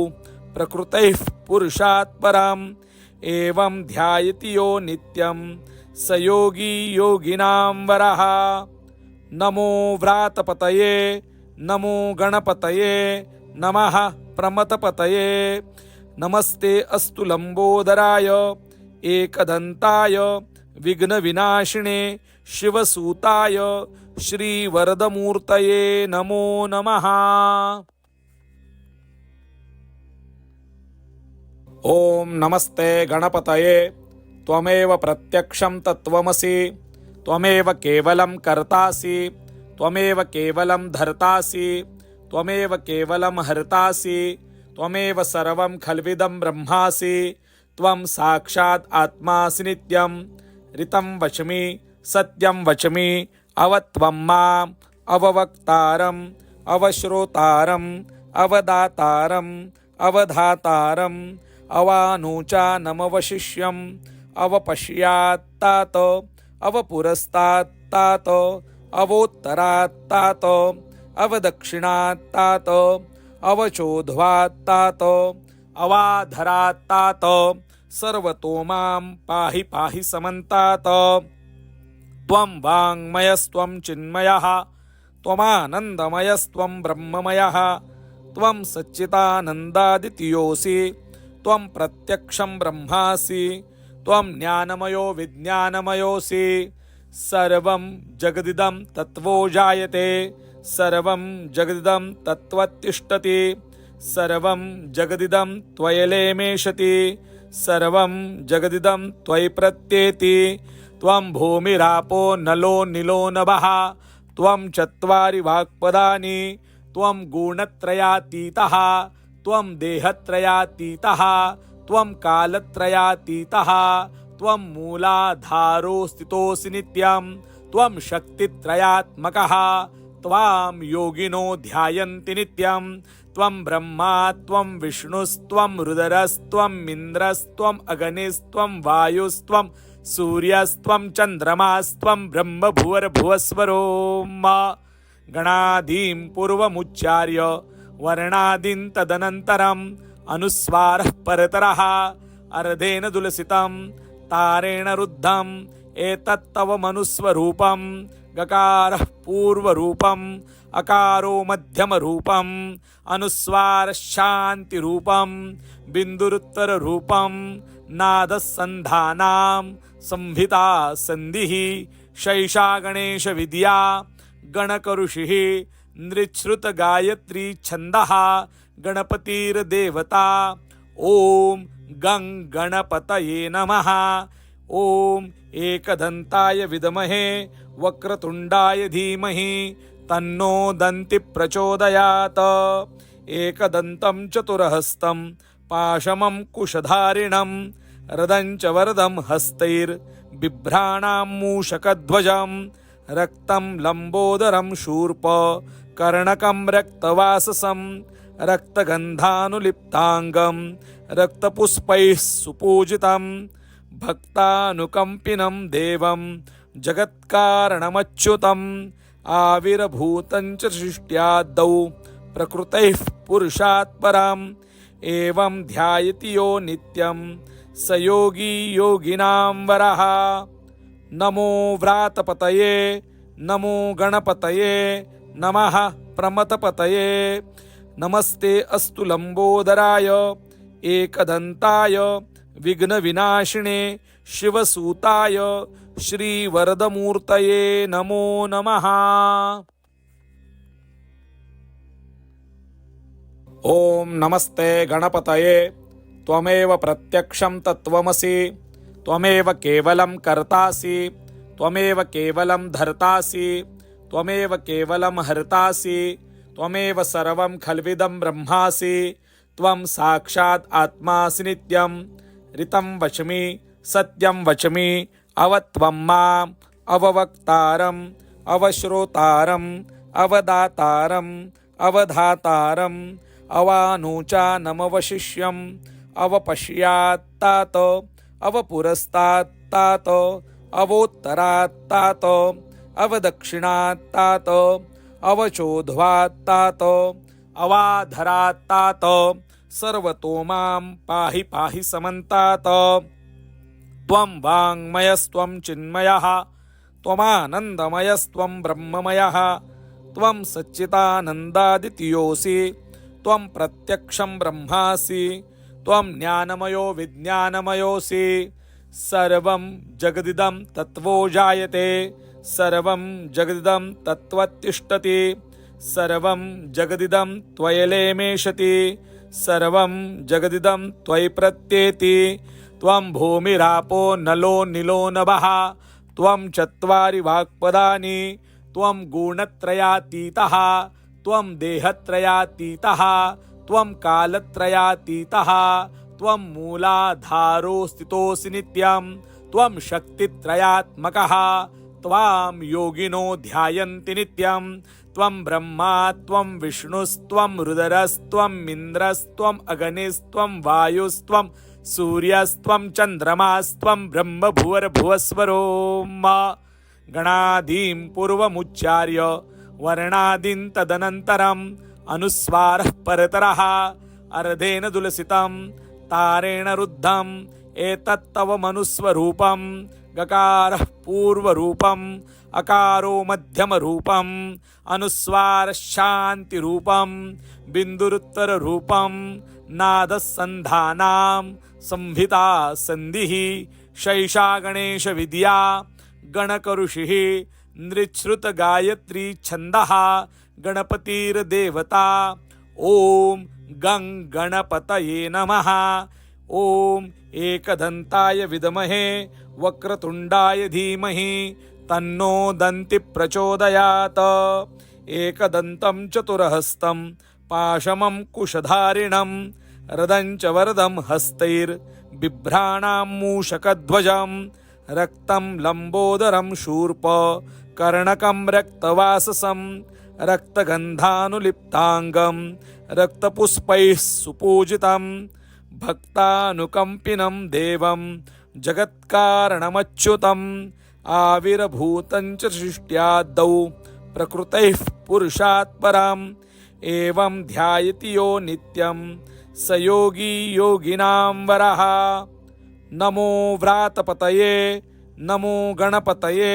प्रकृतैः पुरुषात् पराम् एवं ध्यायति यो नित्यं स योगी योगिनां वरः। नमो व्रातपतये नमो गणपतये नमः प्रमथपतये। नमस्ते अस्तु लंबोदराय एकदंताय विघ्नविनाशिने शिवसूताय श्रीवरदमूर्तये नमो नमः। ओम नमस्ते गणपतये त्वमेव प्रत्यक्षं तत्त्वमसि त्वमेव केवलं कर्तासि त्वमेव केवलं धर्तासि त्वमेव केवलं हर्तासि त्वमेव सर्वं खल्विदं ब्रह्मासि त्वं साक्षात् आत्मासि नित्यं ऋतं वच्मि सत्यं वच्मि अवत्वं माम् अववक्तारम् अवश्रोतारम् अवदातारम् अवधातारम् अवानुचानमवशिष्यम् अवपश्यात्तात अवपुरस्तात्तात अवोत्तरात्तात अवदक्षिणात्तात अवचोध्वात्तात अवाधरात्तात सर्वतो मां पाहि पाहि समन्तात त्वं वाङ्मयस्त्वं चिन्मयः त्वमानन्दमयस्त्वं ब्रह्ममयः त्वं सच्चिदानन्दादितीयोऽसि त्वं प्रत्यक्षं ब्रह्मासि त्वं ज्ञानमयो विज्ञानमयोऽसि सर्वं जगदिदं तत्त्वो जायते सर्वं जगदिदं तत्त्वतिष्ठति सर्वं जगदिदं त्वयलेमेषति सर्वं जगदिदं त्वयि प्रत्येति त्वं भूमिरापो नलो निलो नभः त्वं चत्वारि वाक्पदानि त्वं गुणत्रयातीतः त्वं देहत्रयातीतः त्वं कालत्रयातीतः त्वं मूलाधारो स्थितोऽसि नित्यं त्वं शक्तित्रयात्मकः त्वां योगिनो ध्यायन्ति नित्यं त्वं ब्रह्मा त्वं विष्णुस्त्वं रुद्रस्त्वम् इन्द्रस्त्वम् अग्निस्त्वं वायुस्त्वं सूर्यस्त्वं चन्द्रमास्त्वं ब्रह्म भुवर्भुवस्वरो मा गणादीं पूर्वमुच्चार्य वर्णादीन् तदनन्तरम् अनुस्वारः परतरः अर्धेन दुलसितं तारेण रुद्धम् एतत्तव मनुस्वरूपं गकारः पूर्वरूपम् अकारो मध्यमरूपम् अनुस्वारः शान्तिरूपं बिन्दुरुत्तररूपं नादसन्धानां संहिता सन्धिः शैषा गणेशविद्या गणकऋषिः नृच्छ्रुतगायत्री छन्दः गणपतिर्देवता ॐ गं गणपतये नमः ॐ एकदन्ताय विद्महे वक्रतुण्डाय धीमहि तन्नो दन्ति प्रचोदयात् एकदन्तं चतुरहस्तं पाशमं कुशधारिणं रदं च वरदं हस्तैर्बिभ्राणां मूषकध्वजं रक्तं लम्बोदरं शूर्प कर्णकं रक्तवाससं रक्तगन्धानुलिप्ताङ्गं रक्तपुष्पैः सुपूजितं भक्तानुकम्पिनं देवं जगत्कारणमच्युतम् आविर्भूतं च सृष्ट्यादौ प्रकृतैः पुरुषात् परम् एवं ध्यायति यो नित्यं स योगी योगिनां वरः नमो व्रातपतये नमो गणपतये नमः प्रमथपतये नमस्ते अस्तु लंबोदराय एकदन्ताय विघ्नविनाशिने शिवसूताय श्रीवरदमूर्तये नमो नमः। ॐ नमस्ते गणपतये त्वमेव प्रत्यक्षं तत्त्वमसि त्वमेव केवलं कर्तासि त्वमेव केवलं धर्तासि त्वमेव केवलं हर्तासि त्वमेव सर्वं खल्विदं ब्रह्मासि त्वं साक्षात् आत्मासि नित्यं ऋतं वच्मि सत्यं वच्मि अवत्वं माम् अववक्तारम् अवश्रोतारम् अवदातारम् अवधातारम् अवानुचानमवशिष्यम् अवपश्यात्तात अवपुरस्तात्तात अवोत्तरात्तात अवदक्षिणात्तात अवचोध्वात्तात अवाधरात्तात सर्वतो मां पाहि पाहि समन्तात त्वं वाङ्मयस्त्वं चिन्मयः त्वमानन्दमयस्त्वं ब्रह्ममयः त्वं सच्चिदानन्दादितीयोऽसि त्वं प्रत्यक्षं ब्रह्मासि त्वं ज्ञानमयो विज्ञानमयोऽसि सर्वं जगदिदं तत्त्वो जायते सर्वं जगदिदं तत्त्वतिष्ठति सर्वं जगदिदं त्वयलेमेषति सर्वं जगदिदं त्वयि प्रत्येति त्वं भूमिरापो नलो निलो नभः त्वं चत्वारि वाक्पदानि त्वं गुणत्रयातीतः त्वं देहत्रयातीतः त्वं कालत्रयातीतः त्वं मूलाधारो स्थितोऽसि नित्यं त्वं शक्तित्रयात्मकः त्वां योगिनो ध्यायन्ति नित्यं त्वं ब्रह्मा त्वं विष्णुस्त्वं रुद्रस्त्वम् इन्द्रस्त्वम् अग्निस्त्वं वायुस्त्वं सूर्यस्त्वं चन्द्रमास्त्वं ब्रह्म भुवर्भुवस्वरो मा गणादीं पूर्वमुच्चार्य वर्णादीन् तदनन्तरम् अनुस्वारः परतरः अर्धेन दुलसितं तारेण रुद्धम् एतत्तव मनुस्वरूपं गकारः पूर्वरूपम् अकारो मध्यमरूपम् अनुस्वारः शान्तिरूपम् बिन्दुरुत्तररूपम् नादः सन्धानां संहिता सन्धिः शैषा गणेश विद्या गणकऋषिः नृच्छ्रुत गायत्री छन्दः गणपतिर्देवता ओम गं गणपतये नमः। ओम एकदन्ताय विद्महे वक्रतुण्डाय धीमहि तन्नो दन्ति प्रचोदयात्। एकदन्तं चतुरहस्तं पाशमं कुशधारिणं रदं च वरदं हस्तैर्बिभ्राणां मूषकध्वजं रक्तं लम्बोदरं शूर्प कर्णकं रक्तवाससं रक्तगन्धानुलिप्ताङ्गं रक्तपुष्पैः सुपूजितं भक्तानुकम्पिनं देवं जगत्कारणमच्युतम् आविर्भूतं च सृष्ट्यादौ प्रकृतैः पुरुषात् परम् एवं ध्यायति यो नित्यं स योगी योगिनां वरः। नमो व्रातपतये नमो गणपतये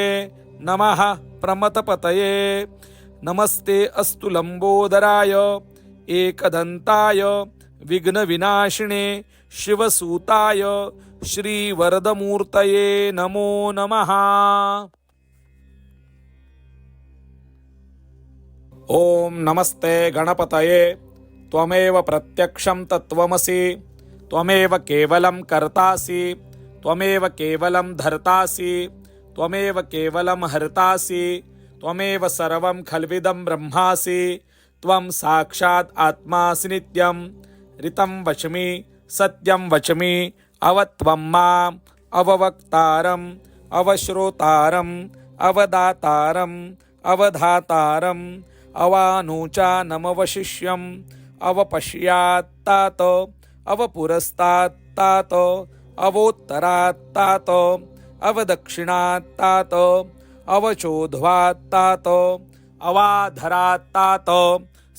नमः प्रमथपतये नमस्ते अस्तु लंबोदराय एकदन्ताय विघ्नविनाशिने शिवसूताय श्रीवरदमूर्तये नमो नमः। ओम नमस्ते गणपतये त्वमेव प्रत्यक्षं तत्त्वमसि त्वमेव केवलं कर्तासि त्वमेव केवलं धर्तासि त्वमेव केवलं हर्तासि त्वमेव सर्वं खल्विदं ब्रह्मासि त्वं साक्षात् आत्मासि नित्यं ऋतं वच्मि सत्यं वच्मि अवत्वं माम् अववक्तारम् अवश्रोतारम् अवदातारम् अवधातारम् अवानुचानमवशिष्यम् अवपश्यात्तात अवपुरस्तात्तात अवोत्तरात्तात अवदक्षिणात्तात अवचोध्वात्तात अवाधरात्तात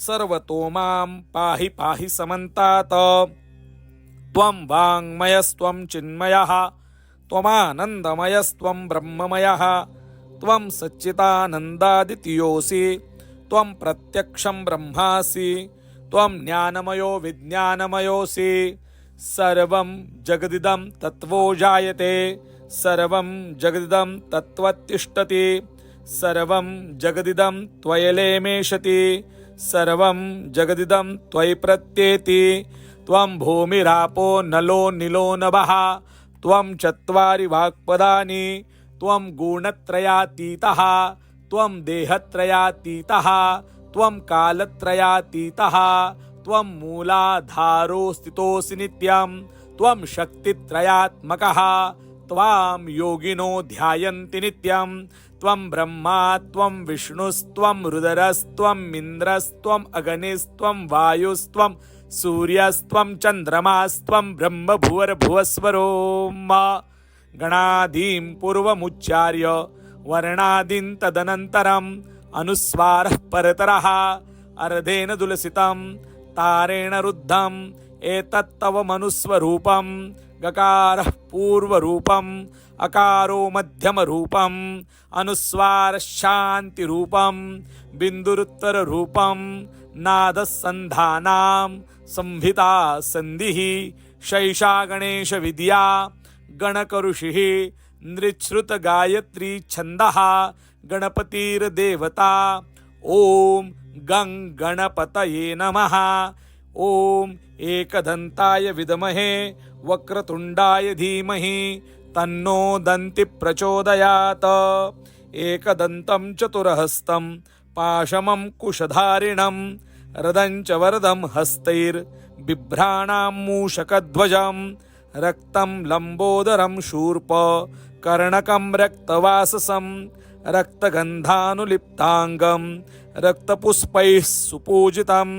सर्वतो मां पाहि पाहि समन्तात। त्वं वाङ्मयस्त्वं चिन्मयः त्वमानन्दमयस्त्वं ब्रह्ममयः त्वं सच्चिदानन्दादितीयोऽसि त्वं प्रत्यक्षं ब्रह्मासि त्वं ज्ञानमयो विज्ञानमयोऽसि सर्वं जगदिदं तत्त्वो जायते सर्वं जगदिदं तत्त्वतिष्ठति सर्वं जगदिदं त्वयलेमेषति सर्वं जगदिदं त्वयि प्रत्येति त्वं भूमिरापो नलो निलो नभः त्वं चत्वारि वाक्पदानि त्वं गुणत्रयातीतः त्वं देहत्रयातीतः त्वं कालत्रयातीतः त्वं मूलाधारो स्थितोऽसि नित्यं त्वं शक्तित्रयात्मकः त्वां योगिनो ध्यायन्ति नित्यं त्वं ब्रह्मा त्वं विष्णुस्त्वं रुद्रस्त्वं इन्द्रस्त्वम् अग्निस्त्वं वायुस्त्वं सूर्यस्त्वं चन्द्रमास्त्वं ब्रह्म भुवर्भुवस्वरो गणादीं पूर्वमुच्चार्य वर्णादीन् तदनन्तरम् अनुस्वारः परतरः अर्धेन दुलसितं तारेण रुद्धम् एतत्तव मनुस्वरूपं गकारः पूर्वरूपम् अकारो मध्यमरूपम् अनुस्वारः शान्तिरूपम् बिन्दुरुत्तररूपम् नादः सन्धानां संहिता सन्धिः शैषा गणेश विद्या गणकऋषिः नृच्छ्रुत गायत्री छन्दः गणपतिर्देवता ओम गं गणपतये नमः। ओम एकदन्ताय विद्महे वक्रतुण्डाय धीमहि तन्नो दन्ति प्रचोदयात्। एकदन्तं चतुरहस्तं पाशमं कुशधारिणं रदं च वरदं हस्तैर्बिभ्राणां मूषकध्वजं रक्तं लम्बोदरं शूर्प कर्णकं रक्तवाससं रक्तगन्धानुलिप्ताङ्गं रक्तपुष्पैः सुपूजितं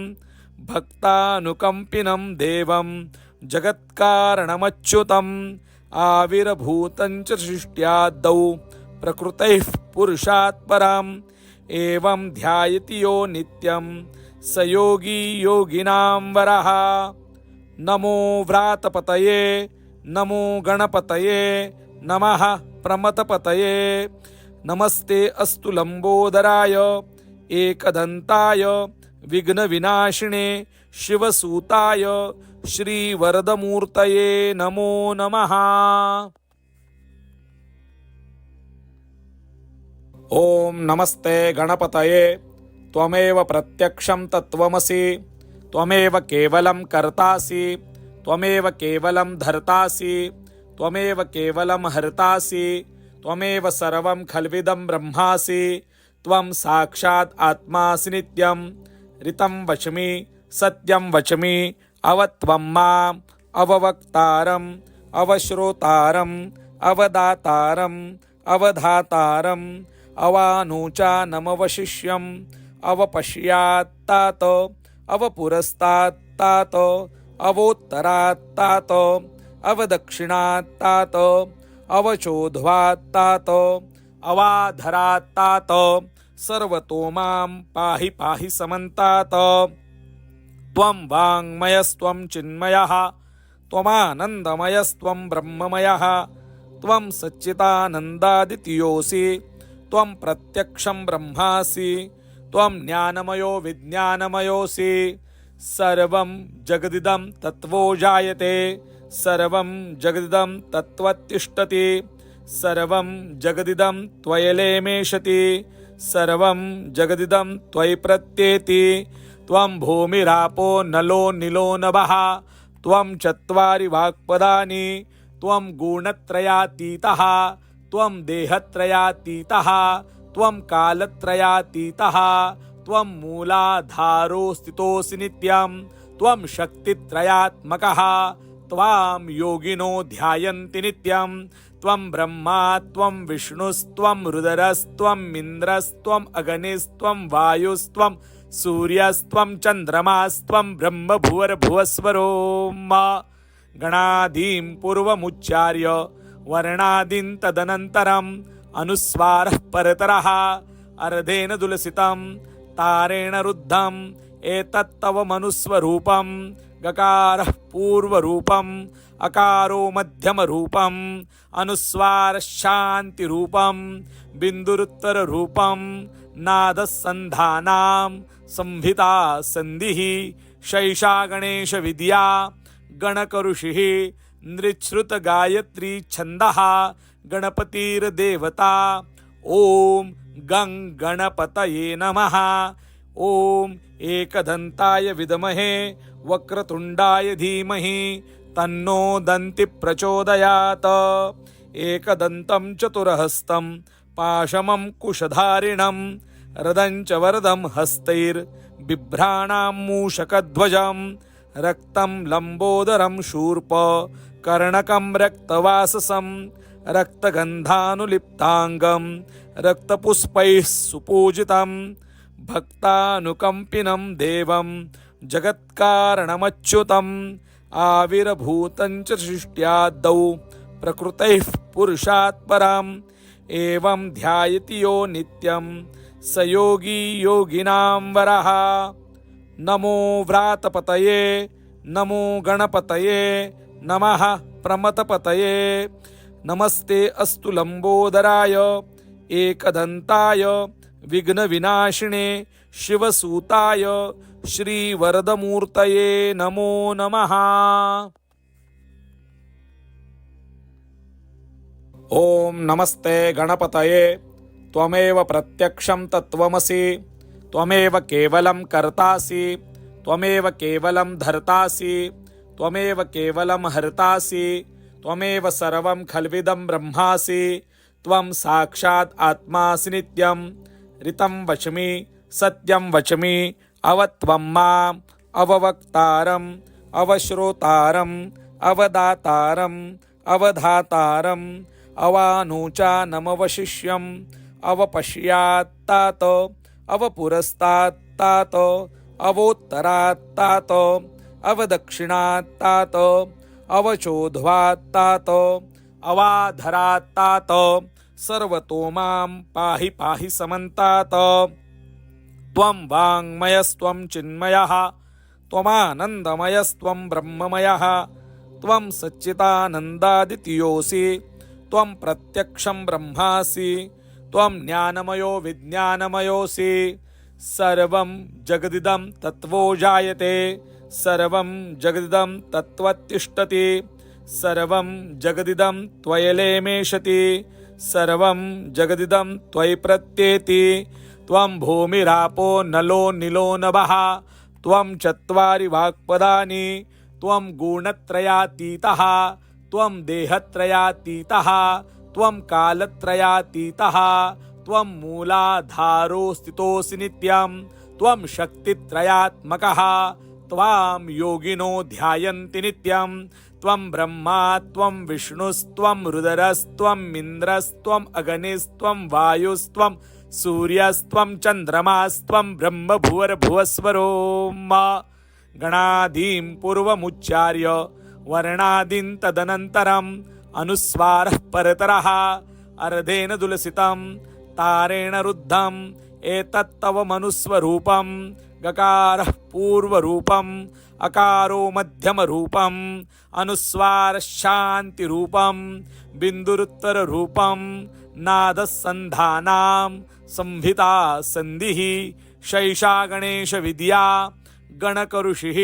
भक्तानुकम्पिनं देवं जगत्कारणमच्युतम् आविर्भूतं च सृष्ट्यादौ प्रकृतैः पुरुषात् परम् एवं ध्यायति यो नित्यं स योगी योगिनां वरः। नमो व्रातपतये नमो गणपतये नमः प्रमथपतये। नमस्ते अस्तु लंबोदराय एकदंताय विघ्नविनाशिने शिवसूताय श्रीवरदमूर्तये नमो नमः। ओम नमस्ते गणपतये त्वमेव प्रत्यक्षं तत्त्वमसि त्वमेव केवलं कर्तासि त्वमेव केवलं धर्तासि त्वमेव केवलं हर्तासि त्वमेव सर्वं खल्विदं ब्रह्मासि त्वं साक्षात् आत्मासि नित्यं ऋतं वच्मि सत्यं वच्मि अवत्वं माम् अववक्तारम् अवश्रोतारम् अवदातारम् अवधातारम् अवानुचानमवशिष्यम् अवपश्यात्तात अवपुरस्तात्तात अवोत्तरात्तात अवदक्षिणात्तात अवचोध्वात्तात अवाधरात्तात सर्वतो मां पाहि पाहि समन्तात। त्वं वाङ्मयस्त्वं चिन्मयः त्वमानन्दमयस्त्वं ब्रह्ममयः त्वं सच्चिदानन्दादितीयोऽसि त्वं प्रत्यक्षं ब्रह्मासि त्वं ज्ञानमयो विज्ञानमयोऽसि। सर्वं जगदिदं तत्त्वो जायते सर्वं जगदिदं तत्त्वतिष्ठति सर्वं जगदिदं त्वयलेमेषति सर्वं जगदिदं त्वयि प्रत्येति। त्वं भूमिरापो नलो निलो नभः त्वं चत्वारि वाक्पदानि त्वं गुणत्रयातीतः त्वं देहत्रयातीतः त्वं कालत्रयातीतः त्वं मूलाधारो स्थितोऽसि नित्यं त्वं शक्तित्रयात्मकः त्वां योगिनो ध्यायन्ति नित्यं त्वं ब्रह्मा त्वं विष्णुस्त्वं रुद्रस्त्वं इन्द्रस्त्वम् अग्निस्त्वं वायुस्त्वं सूर्यस्त्वं चन्द्रमास्त्वं ब्रह्म भुवर्भुवस्वरो मा। गणादीं पूर्वमुच्चार्य वर्णादीन् तदनन्तरम् अनुस्वारः परतरः अर्धेन दुलसितं तारेण रुद्धम् एतत्तव मनुस्वरूपं गकारः पूर्वरूपम् अकारो मध्यमरूपम् अनुस्वारः शान्तिरूपं बिन्दुरुत्तररूपं नादसन्धानां संहिता सन्धिः शैषा गणेशविद्या गणकऋषिः नृच्छ्रुतगायत्री छन्दः गणपतिर्देवता। ॐ गं गणपतये नमः। ॐ एकदन्ताय विद्महे वक्रतुण्डाय धीमहि तन्नो दन्ति प्रचोदयात्। एकदन्तं चतुरहस्तं पाशमं कुशधारिणं रदं च वरदं हस्तैर्बिभ्राणां मूषकध्वजं रक्तं लम्बोदरं शूर्प कर्णकं रक्तवाससं रक्तगन्धानुलिप्ताङ्गं रक्तपुष्पैः सुपूजितं भक्तानुकम्पिनं देवं जगत्कारणमच्युतम् आविर्भूतं च सृष्ट्यादौ प्रकृतैः पुरुषात् परम् एवं ध्यायति यो नित्यं स योगी योगिनां वरः। नमो व्रातपतये नमो गणपतये नमः प्रमथपतये। नमस्ते अस्तु लंबोदराय एकदंताय विघ्नविनाशिने शिवसूताय श्रीवरदमूर्तये नमो नमः। ओम नमस्ते गणपतये त्वमेव प्रत्यक्षं तत्त्वमसि त्वमेव केवलं कर्तासि त्वमेव केवलं धर्तासि त्वमेव केवलं हर्तासि त्वमेव सर्वं खल्विदं ब्रह्मासि त्वं साक्षात् आत्मासि नित्यं ऋतं वच्मि सत्यं वच्मि अवत्वं माम् अववक्तारम् अवश्रोतारम् अवदातारम् अवधातारम् अवानुचानमवशिष्यम् अवपश्यात्तात अवपुरस्तात्तात अवोत्तरात्तात अवदक्षिणात्तात अवचोध्वात्तात अवाधरात्तात सर्वतो मां पाहि पाहि समन्तात् त्वं वाङ्मयस्त्वं चिन्मयः त्वमानन्दमयस्त्वं ब्रह्ममयः त्वं सच्चिदानन्दादितीयोऽसि त्वं प्रत्यक्षं ब्रह्मासि त्वं ज्ञानमयो विज्ञानमयोऽसि सर्वं जगदिदं तत्त्वो जायते सर्वं जगदिदं तत्त्वतिष्ठति सर्वं जगदिदं त्वयलेमेषति सर्वं जगदिदं त्वयि प्रत्येति त्वं भूमिरापो नलो निलो नभः त्वं चत्वारि वाक्पदानि त्वं गुणत्रयातीतः त्वं देहत्रयातीतः त्वं कालत्रयातीतः त्वं मूलाधारो स्थितोऽसि नित्यं त्वं शक्तित्रयात्मकः त्वां योगिनो ध्यायन्ति नित्यं त्वं ब्रह्मा त्वं विष्णुस्त्वं रुद्रस्त्वम् इन्द्रस्त्वम् अग्निस्त्वं वायुस्त्वं सूर्यस्त्वं चन्द्रमास्त्वं ब्रह्म भुवर्भुवस्वरो मा गणादीं पूर्वमुच्चार्य वर्णादीन् तदनन्तरम् अनुस्वारः परतरः अर्धेन दुलसितं तारेण रुद्धम् एतत्तव मनुस्वरूपं गकारः पूर्वरूपम् अकारो मध्यमरूपम् अनुस्वारः शान्तिरूपं बिन्दुरुत्तररूपं नादसन्धानां संहिता सन्धिः शैषा गणेशविद्या गणकऋषिः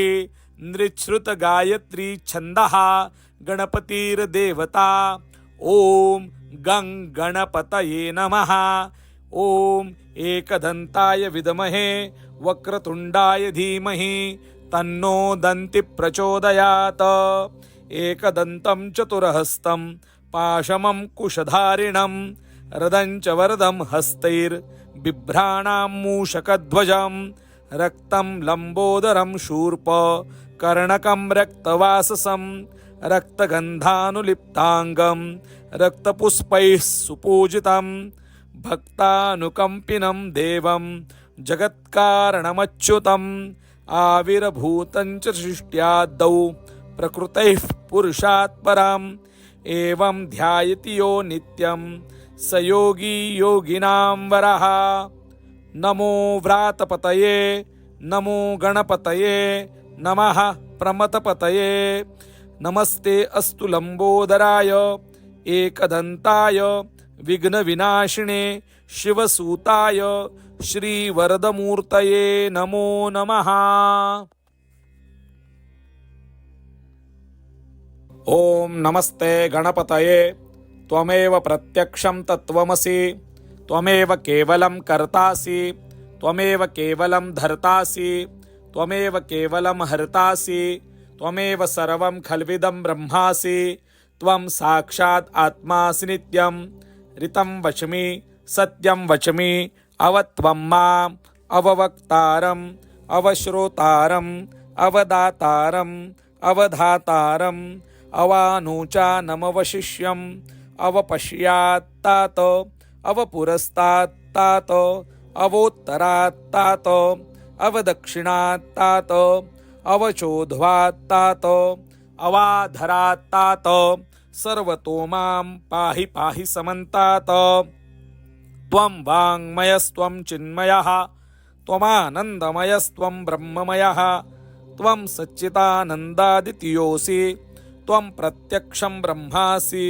नृच्छ्रुतगायत्री छन्दः गणपतिर्देवता ॐ गं गणपतये नमः ॐ एकदन्ताय विद्महे वक्रतुण्डाय धीमहि तन्नो दन्ति प्रचोदयात् एकदन्तं चतुरहस्तं पाशमं कुशधारिणं रदं च वरदं हस्तैर्बिभ्राणां मूषकध्वजं रक्तं लम्बोदरं शूर्प कर्णकं रक्तवाससं रक्तगन्धानुलिप्ताङ्गं रक्तपुष्पैः सुपूजितं भक्तानुकम्पिनं देवं जगत्कारणमच्युतम् आविर्भूतं च सृष्ट्यादौ प्रकृतैः पुरुषात् परम् एवं ध्यायति यो नित्यं स योगी योगिनां वरः। नमो व्रातपतये नमो गणपतये नमः प्रमथपतये नमस्ते अस्तु लंबोदराय एकदन्ताय विघ्नविनाशिने शिवसूताय श्रीवरदमूर्तये नमो नमः। ओम नमस्ते गणपतये त्वमेव प्रत्यक्षं तत्त्वमसि त्वमेव केवलं कर्तासि त्वमेव केवलं धर्तासि त्वमेव केवलं हर्तासि त्वमेव सर्वं खल्विदं ब्रह्मासि त्वं साक्षात् आत्मासि नित्यं ऋतं वच्मि सत्यं वच्मि अवत्वं माम् अववक्तारम् अवश्रोतारम् अवदातारम् अवधातारम् अवानुचानमवशिष्यम् अवपश्यात्तात अवपुरस्तात्तात अवोत्तरात्तात अवदक्षिणात्तात अवचोध्वात्तात अवाधरात्तात सर्वतो मां पाहि पाहि समन्तात् त्वं वाङ्मयस्त्वं चिन्मयः त्वमानन्दमयस्त्वं ब्रह्ममयः त्वं सच्चिदानन्दादितीयोऽसि त्वं प्रत्यक्षं ब्रह्मासि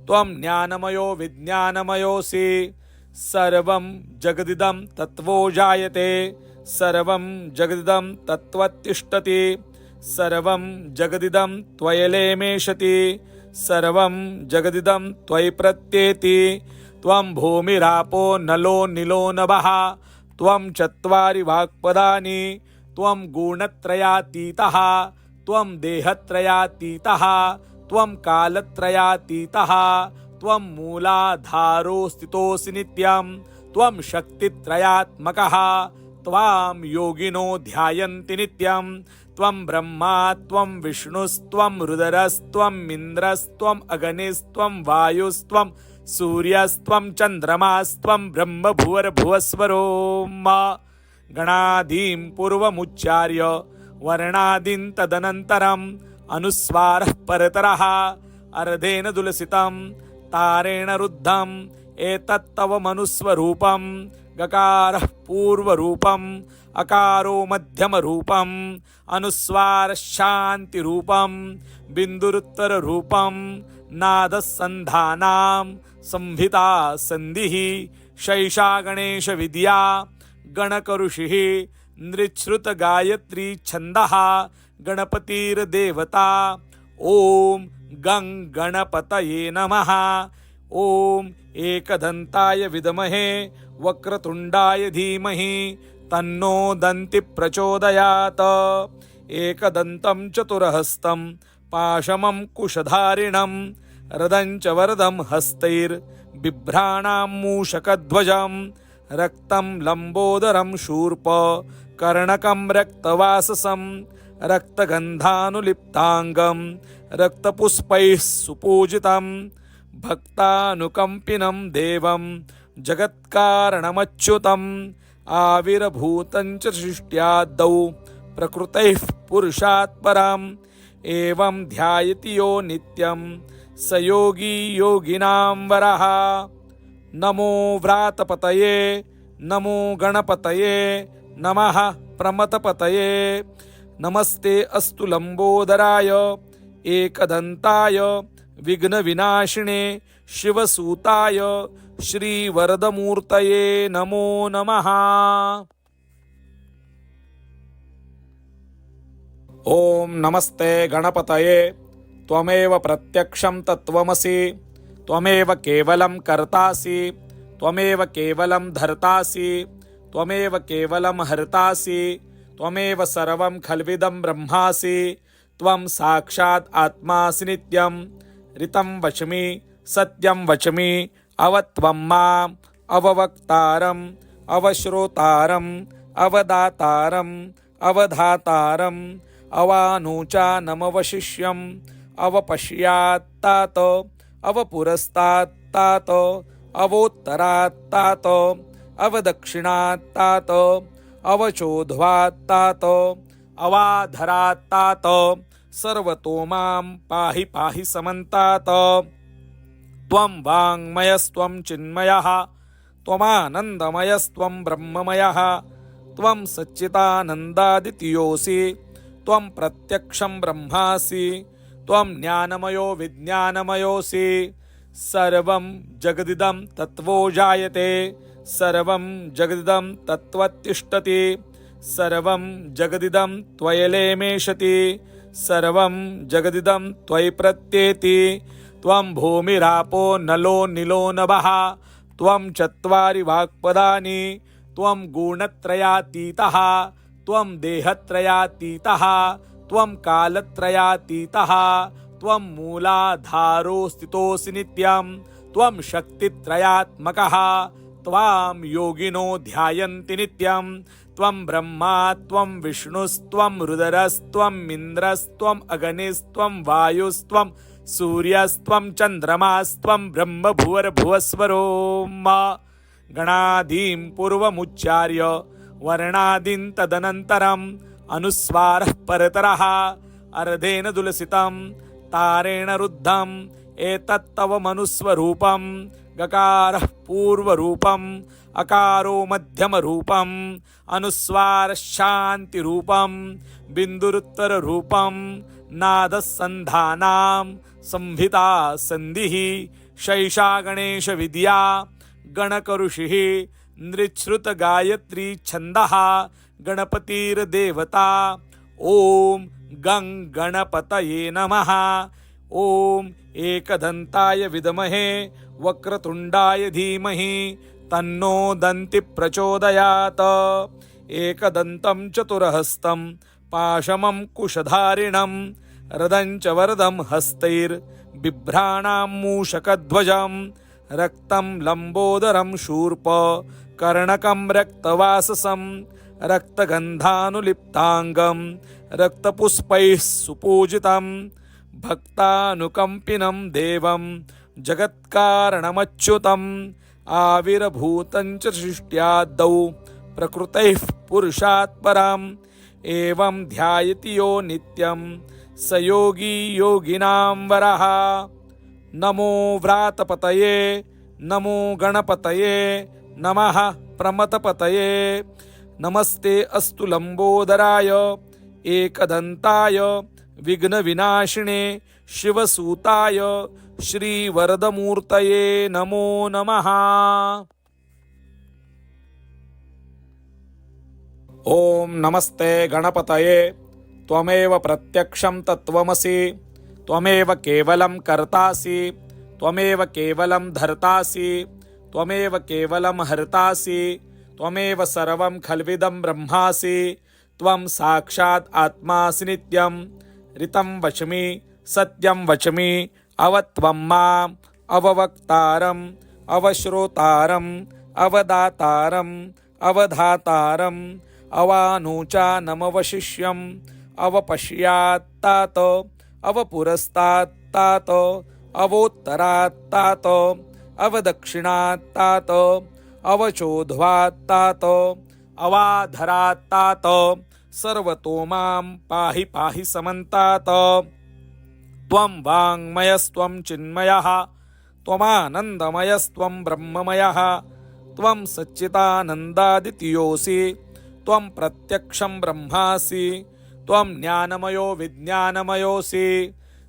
त्वं ज्ञानमयो विज्ञानमयोऽसि सर्वं जगदिदं तत्त्वो जायते सर्वं जगदिदं तत्त्वतिष्ठति सर्वं जगदिदं त्वयलेमेषति सर्वं जगदिदं त्वयि प्रत्येति त्वं भूमिरापो नलो निलो नभः त्वं चत्वारि वाक्पदानि त्वं गुणत्रयातीतः त्वं देहत्रयातीतः त्वं कालत्रयातीतः त्वं मूलाधारो स्थितोऽसि नित्यं त्वं शक्तित्रयात्मकः त्वां योगिनो ध्यायन्ति नित्यं त्वं ब्रह्मा त्वं विष्णुस्त्वं रुद्रस्त्वम् इन्द्रस्त्वम् अग्निस्त्वं वायुस्त्वं सूर्यस्त्वं चन्द्रमास्त्वं ब्रह्म भुवर्भुवस्वरो मा गणादीं पूर्वमुच्चार्य वर्णादीन् तदनन्तरम् अनुस्वारः परतरः अर्धेन दुलसितं तारेण रुद्धम् एतत्तव मनुस्वरूपं गकारः पूर्वरूपम् अकारो मध्यमरूपम् अनुस्वारः शान्तिरूपं बिन्दुरुत्तररूपं नादसन्धानां संहिता सन्धिः शैषा गणेशविद्या गणकऋषिः नृच्छ्रुतगायत्री छन्दः गणपतिर्देवता। ॐ गं गणपतये नमः। ॐ एकदन्ताय विद्महे वक्रतुण्डाय धीमहि तन्नो दन्ति प्रचोदयात्। एकदन्तं चतुरहस्तं पाशमं कुशधारिणं रदं च वरदं हस्तैर्बिभ्राणां मूषकध्वजं रक्तं लम्बोदरं शूर्प कर्णकं रक्तवाससं रक्तगन्धानुलिप्ताङ्गं रक्तपुष्पैः सुपूजितं भक्तानुकम्पिनं देवं जगत्कारणमच्युतम् आविर्भूतं च सृष्ट्यादौ प्रकृतैः पुरुषात् परम् एवं ध्यायति यो नित्यं स योगी योगिनां वरः। नमो व्रातपतये नमो गणपतये नमः प्रमथपतये। नमस्ते अस्तु लंबोदराय एकदन्ताय विघ्नविनाशिने शिवसूताय श्रीवरदमूर्तये नमो नमः। ॐ नमस्ते गणपतये त्वमेव प्रत्यक्षं तत्त्वमसि त्वमेव केवलं कर्तासि त्वमेव केवलं धर्तासि त्वमेव केवलं हर्तासि त्वमेव सर्वं खल्विदं ब्रह्मासि त्वं साक्षात् आत्मासि नित्यं ऋतं वच्मि सत्यं वच्मि अवत्वं माम् अववक्तारम् अवश्रोतारम् अवदातारम् अवधातारम् अवानुचानमवशिष्यम् अवपश्यात्तात अवपुरस्तात्तात अवोत्तरात्तात अवदक्षिणात्तात अवचोध्वात्तात अवाधरात्तात सर्वतो मां पाहि पाहि समन्तात। त्वं वाङ्मयस्त्वं चिन्मयः त्वमानन्दमयस्त्वं ब्रह्ममयः त्वं सच्चिदानन्दादितीयोऽसि त्वं प्रत्यक्षं ब्रह्मासि त्वं ज्ञानमयो विज्ञानमयोऽसि सर्वं जगदिदं तत्त्वो जायते सर्वं जगदिदं तत्त्वतिष्ठति सर्वं जगदिदं त्वयलेमेषति सर्वं जगदिदं त्वयि प्रत्येति। त्वं भूमिरापो नलो निलो नभः त्वं चत्वारि वाक्पदानि त्वं गुणत्रयातीतः त्वं देहत्रयातीतः त्वं कालत्रयातीतः त्वं मूलाधारो स्थितोऽसि नित्यं त्वं शक्तित्रयात्मकः त्वां योगिनो ध्यायन्ति नित्यं त्वं ब्रह्मा त्वं विष्णुस्त्वं रुद्रस्त्वम् इन्द्रस्त्वम् अग्निस्त्वं वायुस्त्वं सूर्यस्त्वं चन्द्रमास्त्वं ब्रह्म भुवर्भुवस्वरो मा। गणादीं पूर्वमुच्चार्य वर्णादीन् तदनन्तरम् अनुस्वारः परतरः अर्धेन दुलसितं तारेण रुद्धम् एतत्तव मनुस्वरूपं गकारः पूर्वरूपम् अकारो मध्यमरूपम् अनुस्वारः शान्तिरूपं बिन्दुरुत्तररूपं नादसन्धानां संहिता सन्धिः शैषा गणेशविद्या गणकऋषिः नृच्छ्रुतगायत्री छन्दः गणपतिर्देवता। ॐ गं गणपतये नमः। ॐ एकदन्ताय विद्महे वक्रतुण्डाय धीमहि तन्नो दन्ति प्रचोदयात्। एकदन्तं चतुरहस्तं पाशमं कुशधारिणं रदं च वरदं हस्तैर्बिभ्राणां मूषकध्वजं रक्तं लम्बोदरं शूर्प कर्णकं रक्तवाससं रक्तगन्धानुलिप्ताङ्गं रक्तपुष्पैः सुपूजितं भक्तानुकम्पिनं देवं जगत्कारणमच्युतम् आविर्भूतं च सृष्ट्यादौ प्रकृतैः पुरुषात् परम् एवं ध्यायति यो नित्यं स योगी योगिनां वरः। नमो व्रातपतये नमो गणपतये नमः प्रमथपतये नमस्ते अस्तु लंबोदराय एकदंताय विघ्नविनाशिने शिवसूताय श्रीवरदमूर्तये नमो नमः। ओम नमस्ते गणपतये त्वमेव प्रत्यक्षं तत्त्वमसि त्वमेव केवलं कर्तासि त्वमेव केवलं धर्तासि त्वमेव केवलं हर्तासि त्वमेव सर्वं खल्विदं ब्रह्मासि त्वं साक्षात् आत्मासि नित्यं ऋतं वच्मि सत्यं वच्मि अवत्वं माम् अववक्तारम् अवश्रोतारम् अवदातारम् अवधातारम् अवानुचानमवशिष्यम् अवपश्यात्तात अवपुरस्तात्तात अवोत्तरात्तात अवदक्षिणात्तात अवचोध्वात्तात अवाधरात्तात सर्वतो मां पाहि पाहि समन्तात। त्वं वाङ्मयस्त्वं चिन्मयः त्वमानन्दमयस्त्वं ब्रह्ममयः त्वं सच्चिदानन्दादितीयोऽसि त्वं प्रत्यक्षं ब्रह्मासि त्वं ज्ञानमयो विज्ञानमयोऽसि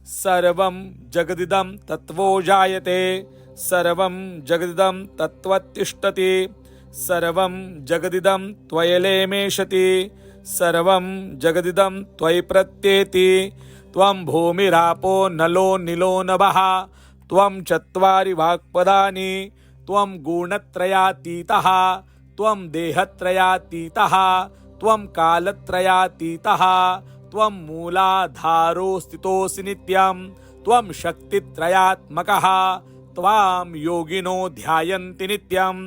सर्वं जगदिदं तत्त्वो जायते सर्वं जगदिदं तत्त्वतिष्ठति सर्वं जगदिदं त्वयलेमेषति सर्वं जगदिदं त्वयि प्रत्येति त्वं भूमिरापो नलो निलो नभः त्वं चत्वारि वाक्पदानि त्वं गुणत्रयातीतः त्वं देहत्रयातीतः त्वं कालत्रयातीतः त्वं मूलाधारो स्थितोऽसि नित्यं त्वं शक्तित्रयात्मकः त्वां योगिनो ध्यायन्ति नित्यं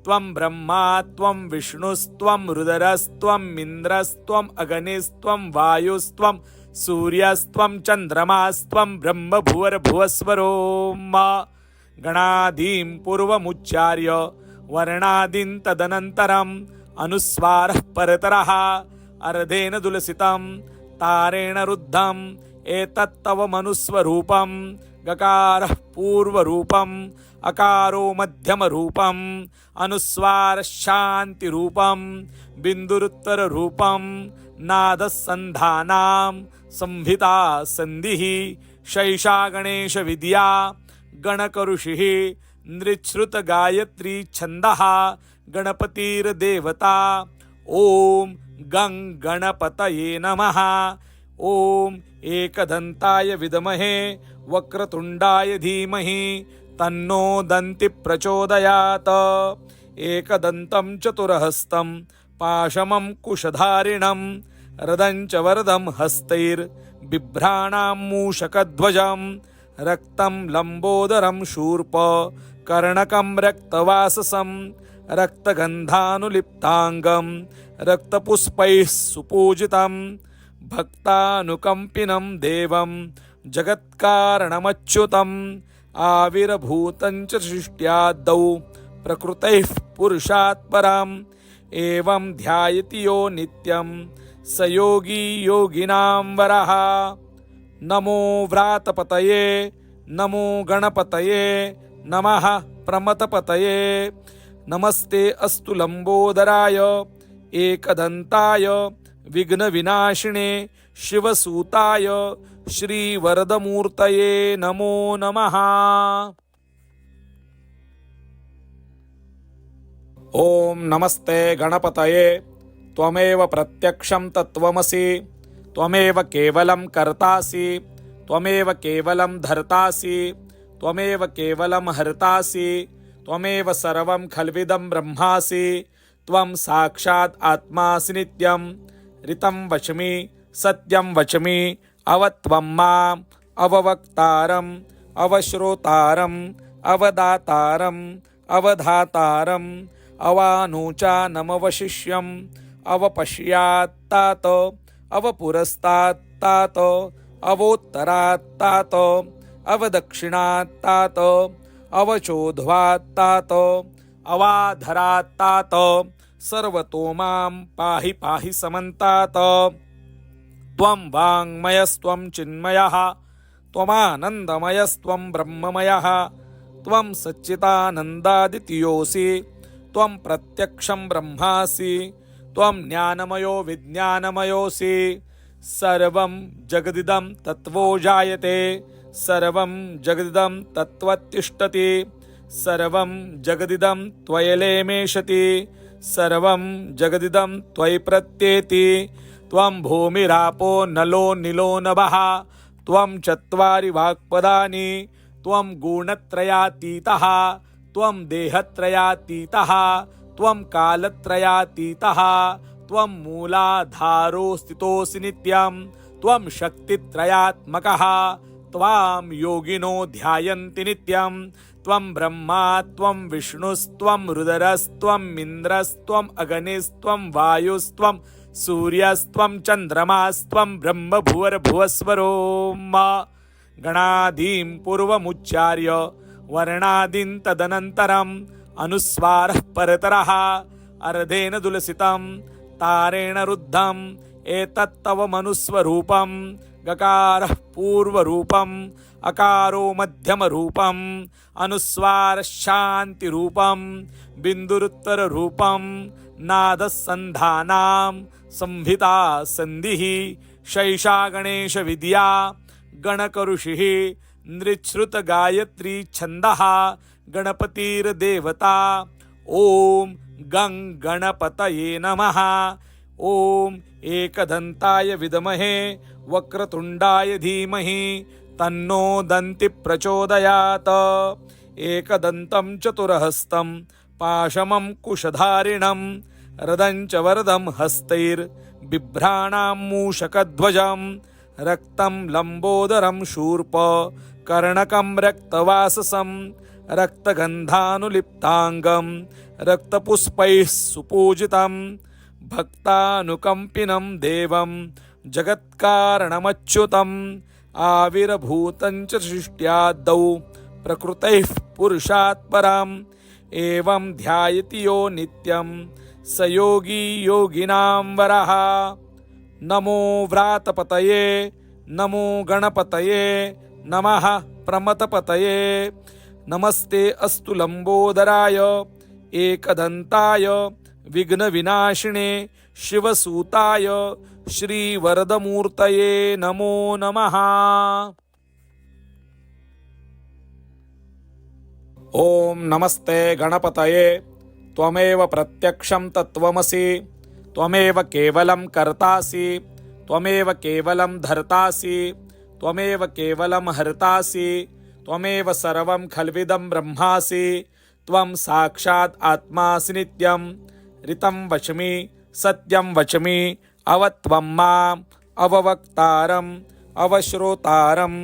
त्वं ब्रह्मा त्वं विष्णुस्त्वं रुद्रस्त्वं इन्द्रस्त्वं अग्निस्त्वं वायुस्त्वं सूर्यस्त्वं चन्द्रमास्त्वं ब्रह्म भुवर्भुवस्वरो मा गणादीं पूर्वमुच्चार्य वर्णादीन् तदनन्तरम् अनुस्वारः परतरः अर्धेन दुलसितं तारेण रुद्धम् एतत्तव मनुस्वरूपं गकारः पूर्वरूपम् अकारो मध्यमरूपम् अनुस्वारः शान्तिरूपं बिन्दुरुत्तररूपं नादः सन्धानां संहिता सन्धिः शैषा गणेशविद्या गणकऋषिः नृच्छ्रुतगायत्री छन्दः गणपतिर्देवता ॐ गं गणपतये नमः। ॐ एकदन्ताय विद्महे वक्रतुण्डाय धीमहि तन्नो दन्ति प्रचोदयात्। एकदन्तं चतुरहस्तं पाशमं कुशधारिणं रदं च वरदं हस्तैर्बिभ्राणां मूषकध्वजं रक्तं लम्बोदरं शूर्प कर्णकं रक्तवाससं रक्तगन्धानुलिप्ताङ्गं रक्तपुष्पैः सुपूजितं भक्तानुकम्पिनं देवं जगत्कारणमच्युतम् आविर्भूतं च सृष्ट्यादौ प्रकृतैः पुरुषात् पराम् एवं ध्यायति यो नित्यं स योगी योगिनां वरः। नमो व्रातपतये नमो गणपतये नमः प्रमथपतये नमस्ते अस्तु लंबोदराय एकदंताय विघ्नविनाशिने शिवसूताय श्रीवरदमूर्तये नमो नमः। ओम नमस्ते गणपतये त्वमेव प्रत्यक्षं तत्त्वमसि त्वमेव केवलं कर्तासि त्वमेव केवलं धर्तासि त्वमेव केवलं हर्तासि त्वमेव सर्वं खल्विदं ब्रह्मासि त्वं साक्षात् आत्मासि नित्यं ऋतं वच्मि सत्यं वच्मि अवत्वं माम् अववक्तारम् अवश्रोतारम् अवदातारम् अवधातारम् अवानुचानमवशिष्यम् अवपश्यात्तात अवपुरस्तात्तात अवोत्तरात्तात अवदक्षिणात्तात अवचोध्वात्तात अवाधरात्तात सर्वतो मां पाहि पाहि समन्तात। त्वं वाङ्मयस्त्वं चिन्मयः त्वमानन्दमयस्त्वं ब्रह्ममयः त्वं सच्चिदानन्दादितीयोऽसि त्वं प्रत्यक्षं ब्रह्मासि त्वं ज्ञानमयो विज्ञानमयोऽसि सर्वं जगदिदं तत्त्वो जायते सर्वं जगदिदं तत्त्वतिष्ठति सर्वं जगदिदं त्वयलेमेषति सर्वं जगदिदं त्वयि प्रत्येति त्वं भूमिरापो नलो निलो नभः त्वं चत्वारि वाक्पदानि त्वं गुणत्रयातीतः त्वं देहत्रयातीतः त्वं कालत्रयातीतः त्वं मूलाधारो स्थितोऽसि नित्यं त्वं शक्तित्रयात्मकः त्वां योगिनो ध्यायन्ति नित्यं त्वं ब्रह्मा त्वं विष्णुस्त्वं रुद्रस्त्वम् इन्द्रस्त्वम् अग्निस्त्वं वायुस्त्वं सूर्यस्त्वं चन्द्रमास्त्वं ब्रह्म भुवर्भुवस्वरो गणादीं पूर्वमुच्चार्य वर्णादीन् तदनन्तरम् अनुस्वारः परतरः अर्धेन दुलसितं तारेण रुद्धम् एतत्तव मनुस्वरूपं गकारः पूर्वरूपम् अकारो मध्यमरूपम् अनुस्वारः शान्तिरूपम् बिन्दुरुत्तररूपम् नादसन्धानां संहिता सन्धिः शैषा गणेशविद्या गणकऋषिः नृच्छ्रुतगायत्री छन्दः गणपतिर्देवता ॐ गं गणपतये नमः ॐ एकदन्ताय विद्महे वक्रतुण्डाय धीमहि तन्नो दन्ति प्रचोदयात् एकदन्तं चतुरहस्तं पाशमं कुशधारिणं रदं च वरदं हस्तैर्बिभ्राणां मूषकध्वजं रक्तं लम्बोदरं शूर्प कर्णकं रक्तवाससं रक्तगन्धानुलिप्ताङ्गं रक्तपुष्पैः सुपूजितं भक्तानुकम्पिनं देवं जगत्कारणमच्युतम् आविर्भूतं च सृष्ट्यादौ प्रकृतैः पुरुषात् परम् एवं ध्यायति यो नित्यं स योगी योगिनां वरः नमो व्रातपतये नमो गणपतये नमः प्रमथपतये नमस्ते अस्तु लम्बोदराय एकदन्ताय विघ्नविनाशिने शिवसूताय श्रीवरदमूर्तये नमो नमः। ॐ नमस्ते गणपतये त्वमेव प्रत्यक्षं तत्त्वमसि त्वमेव केवलं कर्तासि त्वमेव केवलं धर्तासि त्वमेव केवलं हर्तासि त्वमेव सर्वं खल्विदं ब्रह्मासि त्वं साक्षात् आत्मासि नित्यं ऋतं वच्मि सत्यं वच्मि अवत्वं माम् अववक्तारम् अवश्रोतारम्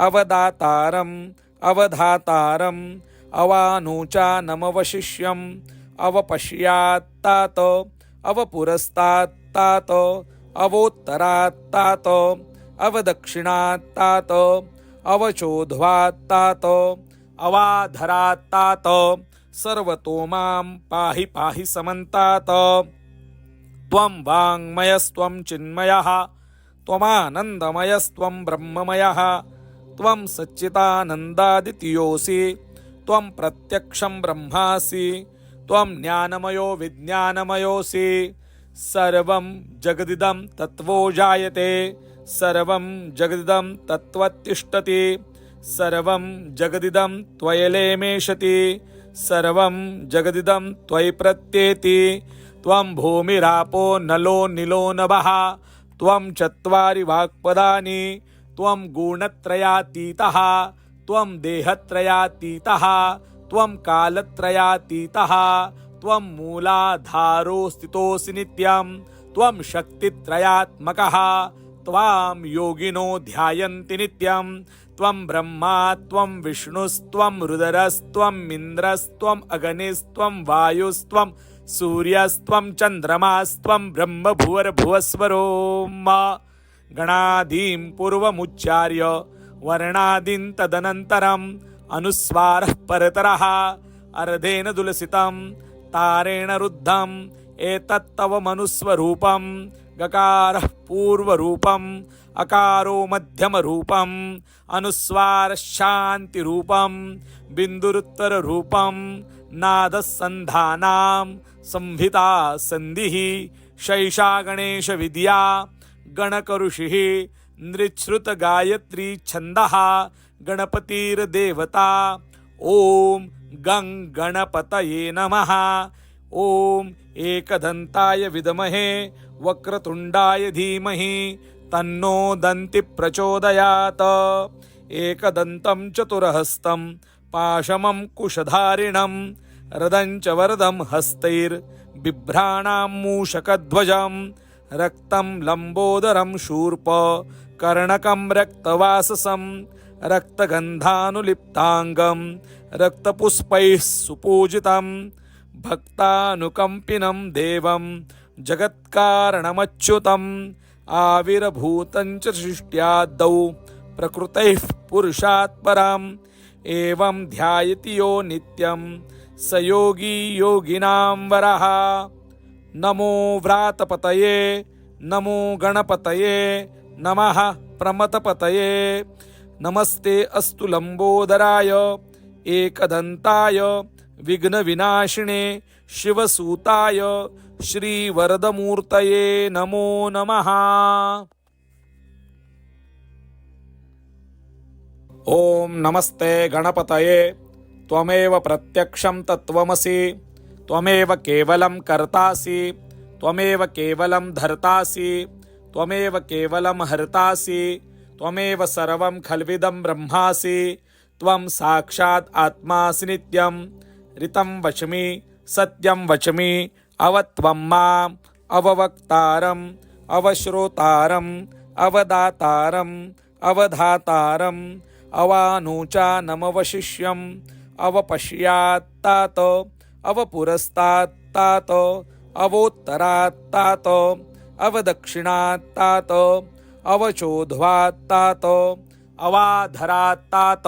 अवदातारम् अवधातारम् अवानुचानमवशिष्यम् अवपश्यात्तात अवपुरस्तात्तात अवोत्तरात्तात अवदक्षिणात्तात अवचोध्वात्तात अवाधरात्तात सर्वतो मां पाहि पाहि समन्तात त्वं वाङ्मयस्त्वं चिन्मयः त्वमानन्दमयस्त्वं ब्रह्ममयः त्वं सच्चिदानन्दादितीयोऽसि त्वं प्रत्यक्षं ब्रह्मासि त्वं ज्ञानमयो विज्ञानमयोऽसि सर्वं जगदिदं तत्त्वो जायते सर्वं जगदिदं तत्त्वतिष्ठति सर्वं जगदिदं त्वयलेमेषति सर्वं जगदिदं त्वयि प्रत्येति त्वं भूमिरापो नलो निलो नभः त्वं चत्वारि वाक्पदानि त्वं गुणत्रयातीतः त्वं देहत्रयातीतः त्वं कालत्रयातीतः त्वं मूलाधारो स्थितोऽसि नित्यं त्वं शक्तित्रयात्मकः त्वां योगिनो ध्यायन्ति नित्यं त्वं ब्रह्मा त्वं विष्णुस्त्वं रुद्रस्त्वम् इन्द्रस्त्वम् अग्निस्त्वं वायुस्त्वं सूर्यस्त्वं चन्द्रमास्त्वं ब्रह्म भुवर्भुवस्वरो गणादीं पूर्वमुच्चार्य वर्णादीन् तदनन्तरम् अनुस्वारः परतरः अर्धेन दुलसितं तारेण रुद्धम् एतत्तव मनुस्वरूपं गकारः पूर्वरूपम् अकारो मध्यमरूपम् अनुस्वारः शान्तिरूपम् बिन्दुरुत्तररूपम् नादः सन्धानां संहिता सन्धिः शैषा गणेशविद्या गणकऋषिः नृच्छ्रुतगायत्री छन्दः गणपतिर्देवता ॐ गं गणपतये नमः। ॐ एकदन्ताय विद्महे वक्रतुण्डाय धीमहि तन्नो दन्ति प्रचोदयात्। एकदन्तं चतुरहस्तं पाशमं कुशधारिणं रदं च वरदं हस्तैर्बिभ्राणां मूषकध्वजं रक्तं लम्बोदरं शूर्प कर्णकं रक्तवाससं रक्तगन्धानुलिप्ताङ्गं रक्तपुष्पैः सुपूजितं भक्तानुकम्पिनं देवं जगत्कारणमच्युतम् आविर्भूतं च सृष्ट्यादौ प्रकृतैः पुरुषात् पराम् एवं ध्यायति यो नित्यं स योगी योगिनां वरः। नमो व्रातपतये नमो गणपतये नमः प्रमथपतये नमस्ते अस्तु लंबोदराय एकदन्ताय विघ्नविनाशिने शिवसूताय श्रीवरदमूर्तये नमो नमः। ॐ नमस्ते गणपतये त्वमेव प्रत्यक्षं तत्त्वमसि त्वमेव केवलं कर्तासि त्वमेव केवलं धर्तासि त्वमेव केवलं हर्तासि त्वमेव सर्वं खल्विदं ब्रह्मासि त्वं साक्षात् आत्मासि नित्यं ऋतं वच्मि सत्यं वच्मि अवत्वं माम् अववक्तारम् अवश्रोतारम् अवदातारम् अवधातारम् अवानुचानमवशिष्यम् अवपश्यात्तात अवपुरस्तात्तात अवोत्तरात्तात अवदक्षिणात्तात अवचोध्वात्तात अवाधरात्तात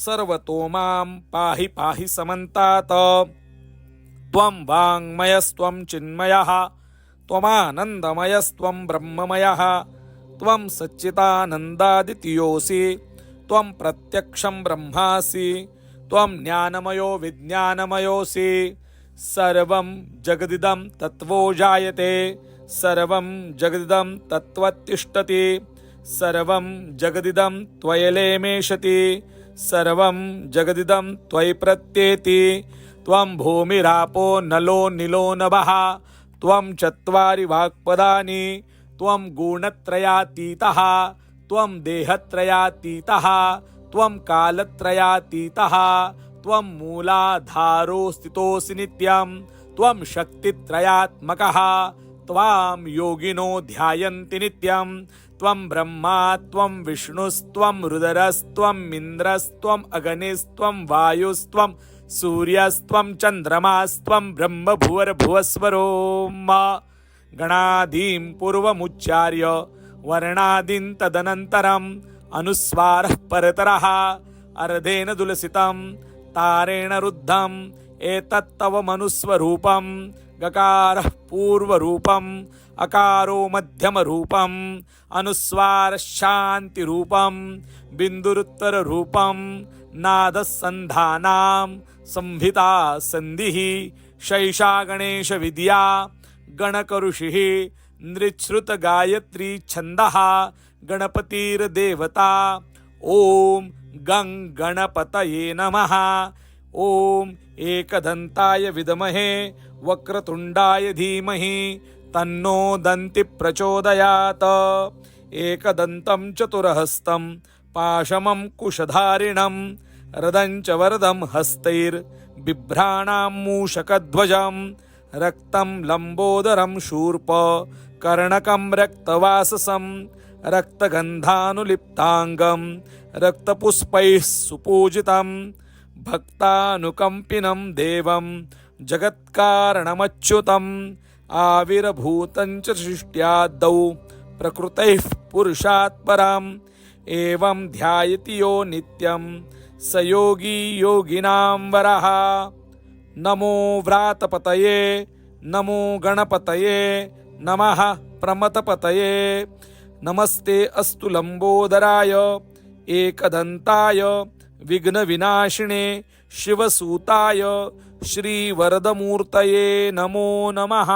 सर्वतो मां पाहि पाहि समन्तात। त्वं वाङ्मयस्त्वं चिन्मयः त्वमानन्दमयस्त्वं ब्रह्ममयः त्वं सच्चिदानन्दादितीयोऽसि त्वं प्रत्यक्षं ब्रह्मासि त्वं ज्ञानमयो विज्ञानमयोऽसि सर्वं जगदिदं तत्त्वो जायते सर्वं जगदिदं तत्त्वतिष्ठति सर्वं जगदिदं त्वयलेमेषति सर्वं जगदिदं त्वयि प्रत्येति त्वं भूमिरापो नलो निलो नभः त्वं चत्वारि वाक्पदानि त्वं गुणत्रयातीतः त्वं देहत्रयातीतः त्वं कालत्रयातीतः त्वं मूलाधारो स्थितोऽसि नित्यं त्वं शक्तित्रयात्मकः त्वां योगिनो ध्यायन्ति नित्यं त्वं ब्रह्मा त्वं विष्णुस्त्वं रुद्रस्त्वम् इन्द्रस्त्वम् अग्निस्त्वं वायुस्त्वं सूर्यस्त्वं चन्द्रमास्त्वं ब्रह्म भुवर्भुवस्वरो गणादीं पूर्वमुच्चार्य वर्णादीन् तदनन्तरम् अनुस्वारः परतरः अर्धेन दुलसितं तारेण रुद्धम् एतत्तव मनुस्वरूपं गकारः पूर्वरूपम् अकारो मध्यमरूपम् अनुस्वारः शान्तिरूपम् बिन्दुरुत्तररूपम् नादः सन्धानां संहिता सन्धिः शैषा गणेशविद्या गणकऋषिः नृच्छ्रुतगायत्री छन्दः गणपतिर्देवता ॐ गं गणपतये नमः। ॐ एकदन्ताय विद्महे वक्रतुण्डाय धीमहि तन्नो दन्ति प्रचोदयात्। एकदन्तं चतुरहस्तं पाशमं कुशधारिणं रदं च वरदं हस्तैर्बिभ्राणां मूषकध्वजं रक्तं लम्बोदरं शूर्प कर्णकं रक्तवाससं रक्तगन्धानुलिप्ताङ्गं रक्तपुष्पैः सुपूजितं भक्तानुकम्पिनं देवं जगत्कारणमच्युतम् आविर्भूतं च सृष्ट्यादौ प्रकृतैः पुरुषात् पराम् एवं ध्यायति यो नित्यं स योगी योगिनां वरः। नमो व्रातपतये नमो गणपतये नमः प्रमथपतये नमस्ते अस्तु लंबोदराय एकदंताय विघ्नविनाशिने शिवसूताय श्रीवरदमूर्तये नमो नमः।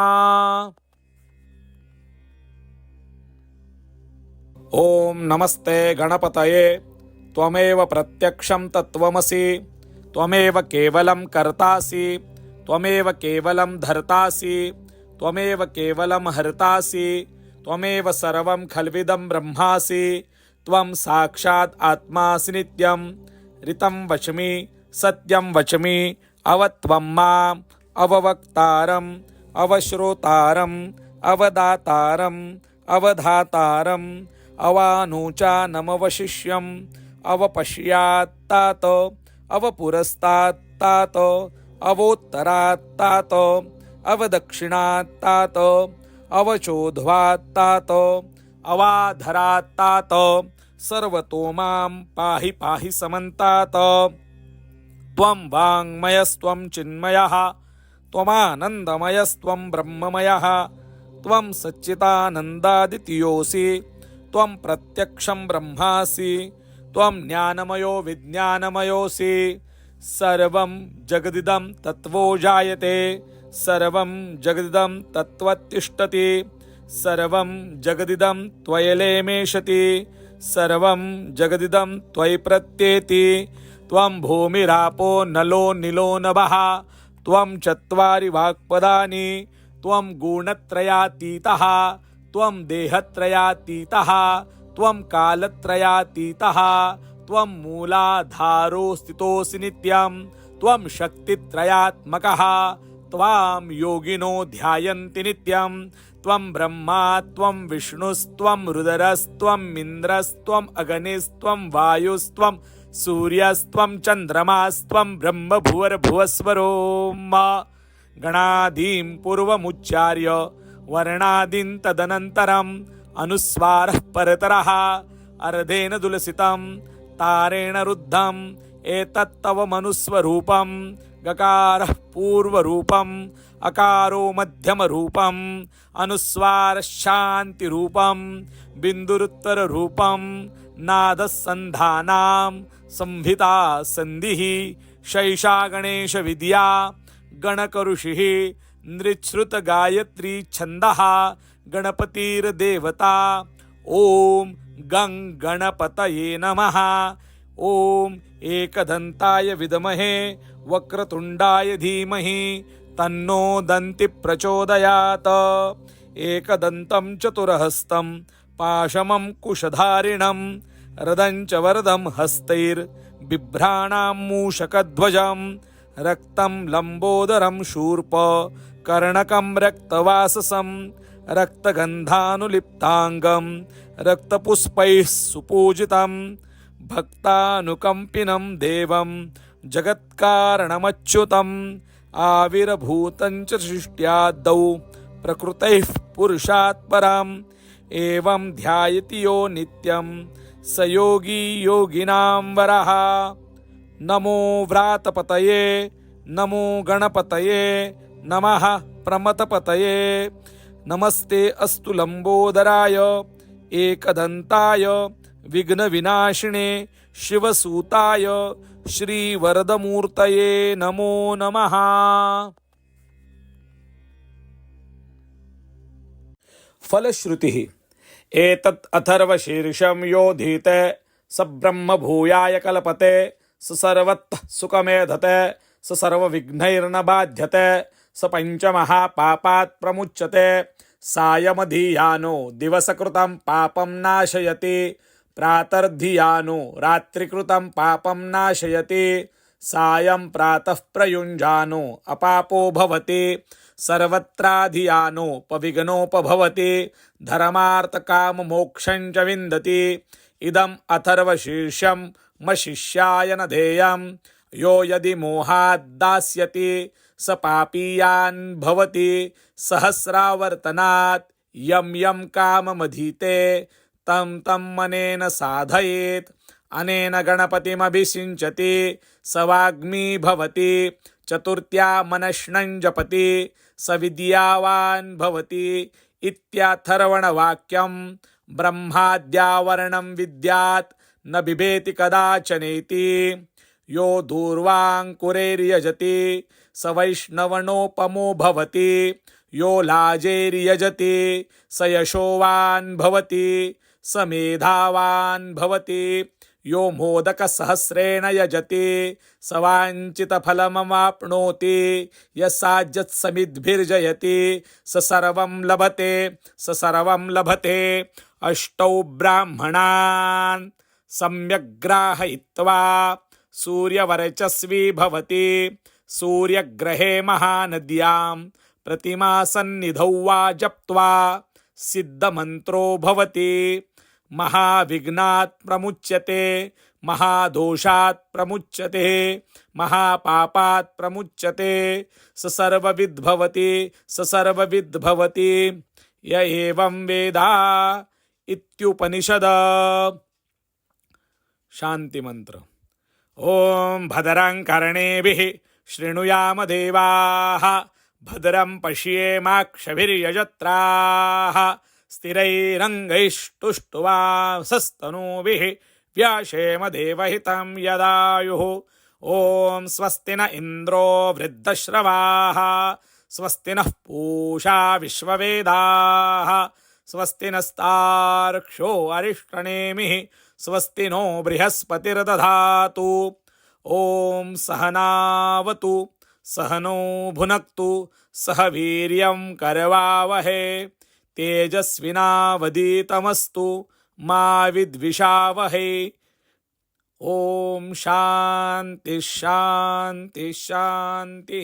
ओम नमस्ते गणपतये त्वमेव प्रत्यक्षं तत्त्वमसि त्वमेव केवलं कर्तासि त्वमेव केवलं धर्तासि त्वमेव केवलं हर्तासि त्वमेव सर्वं खल्विदं ब्रह्मासि त्वं साक्षात् आत्मासि नित्यं ऋतं वच्मि सत्यं वच्मि अवत्वं माम् अववक्तारम् अवश्रोतारम् अवदातारम् अवधातारम् अवानुचानमवशिष्यम् अवपश्यात्तात अवपुरस्तात्तात अवोत्तरात्तात अवदक्षिणात्तात अवचोध्वात्तात अवाधरात्तात सर्वतो मां पाहि पाहि समन्तात। त्वं वाङ्मयस्त्वं चिन्मयः त्वमानन्दमयस्त्वं ब्रह्ममयः त्वं सच्चिदानन्दादितीयोऽसि त्वं प्रत्यक्षं ब्रह्मासि त्वं ज्ञानमयो विज्ञानमयोऽसि सर्वं जगदिदं तत्त्वो जायते सर्वं जगदिदं तत्त्वतिष्ठति सर्वं जगदिदं त्वयलेमेषति सर्वं जगदिदं त्वयि प्रत्येति त्वं भूमिरापो नलो निलो नभः त्वं चत्वारि वाक्पदानि त्वं गुणत्रयातीतः त्वं देहत्रयातीतः त्वं कालत्रयातीतः त्वं मूलाधारो स्थितोऽसि नित्यं त्वं शक्तित्रयात्मकः त्वां योगिनो ध्यायन्ति नित्यं त्वं ब्रह्मा त्वं विष्णुस्त्वं रुद्रस्त्वं इन्द्रस्त्वं अग्निस्त्वं वायुस्त्वं सूर्यस्त्वं चन्द्रमास्त्वं ब्रह्म भुवर्भुवस्वरो मा गणादीं पूर्वमुच्चार्य वर्णादीन् तदनन्तरम् अनुस्वारः परतरः अर्धेन दुलसितं तारेण रुद्धम् एतत्तव मनुस्वरूपं गकारः पूर्वरूपम् अकारो मध्यमरूपम् अनुस्वारः शान्तिरूपं बिन्दुरुत्तररूपं नादसन्धानां संहिता सन्धिः शैषा गणेशविद्या गणकऋषिः नृच्छ्रुतगायत्री छन्दः गणपतिर्देवता ॐ गं गणपतये नमः। ॐ एकदन्ताय विद्महे वक्रतुण्डाय धीमहि तन्नो दन्ति प्रचोदयात्। एकदन्तं चतुरहस्तं पाशमं कुशधारिणं रदं च वरदं हस्तैर्बिभ्राणां मूषकध्वजं रक्तं लम्बोदरं शूर्प कर्णकं रक्तवाससं रक्तगन्धानुलिप्ताङ्गं रक्तपुष्पैः सुपूजितं भक्तानुकम्पिनं देवं जगत्कारणमच्युतम् आविर्भूतं च सृष्ट्यादौ प्रकृतैः पुरुषात् पराम् एवं ध्यायति यो नित्यं स योगी योगिनां वरः। नमो व्रातपतये नमो गणपतये नमः प्रमथपतये नमस्ते अस्तु लंबोदराय एकदंताय विघ्नविनाशिने शिवसूताय श्रीवरदमूर्तये नमो नमः। फलश्रुतिः एतत् अथर्वशीर्षं योधीते स ब्रह्म भूयाय कल्पते स सर्वतः सुखमेधते स सर्वविघ्नैर्न बाध्यते स पञ्चमहापापात् प्रमुच्यते सायमधियानो दिवसकृतं पापं नाशयति प्रातर्धियानो रात्रिकृतं पापं नाशयति सायं प्रातः प्रयुञ्जानो अपापो भवति सर्वत्राधियानोपविघ्नोपभवति धर्मार्थकाममोक्षं च विन्दति। इदम् अथर्वशीर्षं मशिष्याय न देयं यो यदि मोहाद्दास्यति स पापीयान् भवति सहस्रावर्तनात् यं यं काममधीते तं तं मनेन साधयेत् अनेन गणपतिमभिषिञ्चति स वाग्मी भवति चतुर्थ्या मनश्नं जपति स विद्यावान् भवति इत्यथर्वणवाक्यं ब्रह्माद्यावरणं विद्यात् न बिभेति कदाचनेति यो दूर्वाङ्कुरैर्यजति स वैष्णवनोपमो भवति यो लाजैर्यजति स यशोवान् भवति स मेधावान् भवति यो मोदकसहस्रेण यजति स वाञ्छितफलमवाप्नोति यस्साज्यत्समिद्भिर्जयति स सर्वं लभते अष्टौ ब्राह्मणान् सम्यग्राहयित्वा सूर्यवर्चस्वी भवति सूर्यग्रहे महानद्यां प्रतिमासन्निधौ वा जप्त्वा सिद्धमन्त्रो भवति महाविघ्नात् प्रमुच्यते महादोषात् प्रमुच्यते महापापात् प्रमुच्यते स सर्वविद् भवति य एवं वेदा इत्युपनिषद। शांति मंत्र। ओम भद्रं कर्णेभिः शृणुयाम देवाः भद्रं पश्येमाक्षभिर्यजत्राः स्थिरैरङ्गैस्तुष्ट्वांसस्तनूभिः व्याशेम देवहितं यदायुः। ओम स्वस्ति न इन्द्रो वृद्धश्रवाः स्वस्ति नः पूषा विश्ववेदाः स्वस्ति नस्तार्क्ष्यो अरिष्टनेमिः स्वस्ति नो बृहस्पतिर्दधातु। ओम सहनावतु सहनो भुनक्तु सह वीर्यं करवावहे तेजस्विनावधीतमस्तु मा विद्विषावहे। ओम शांति शांति शांति।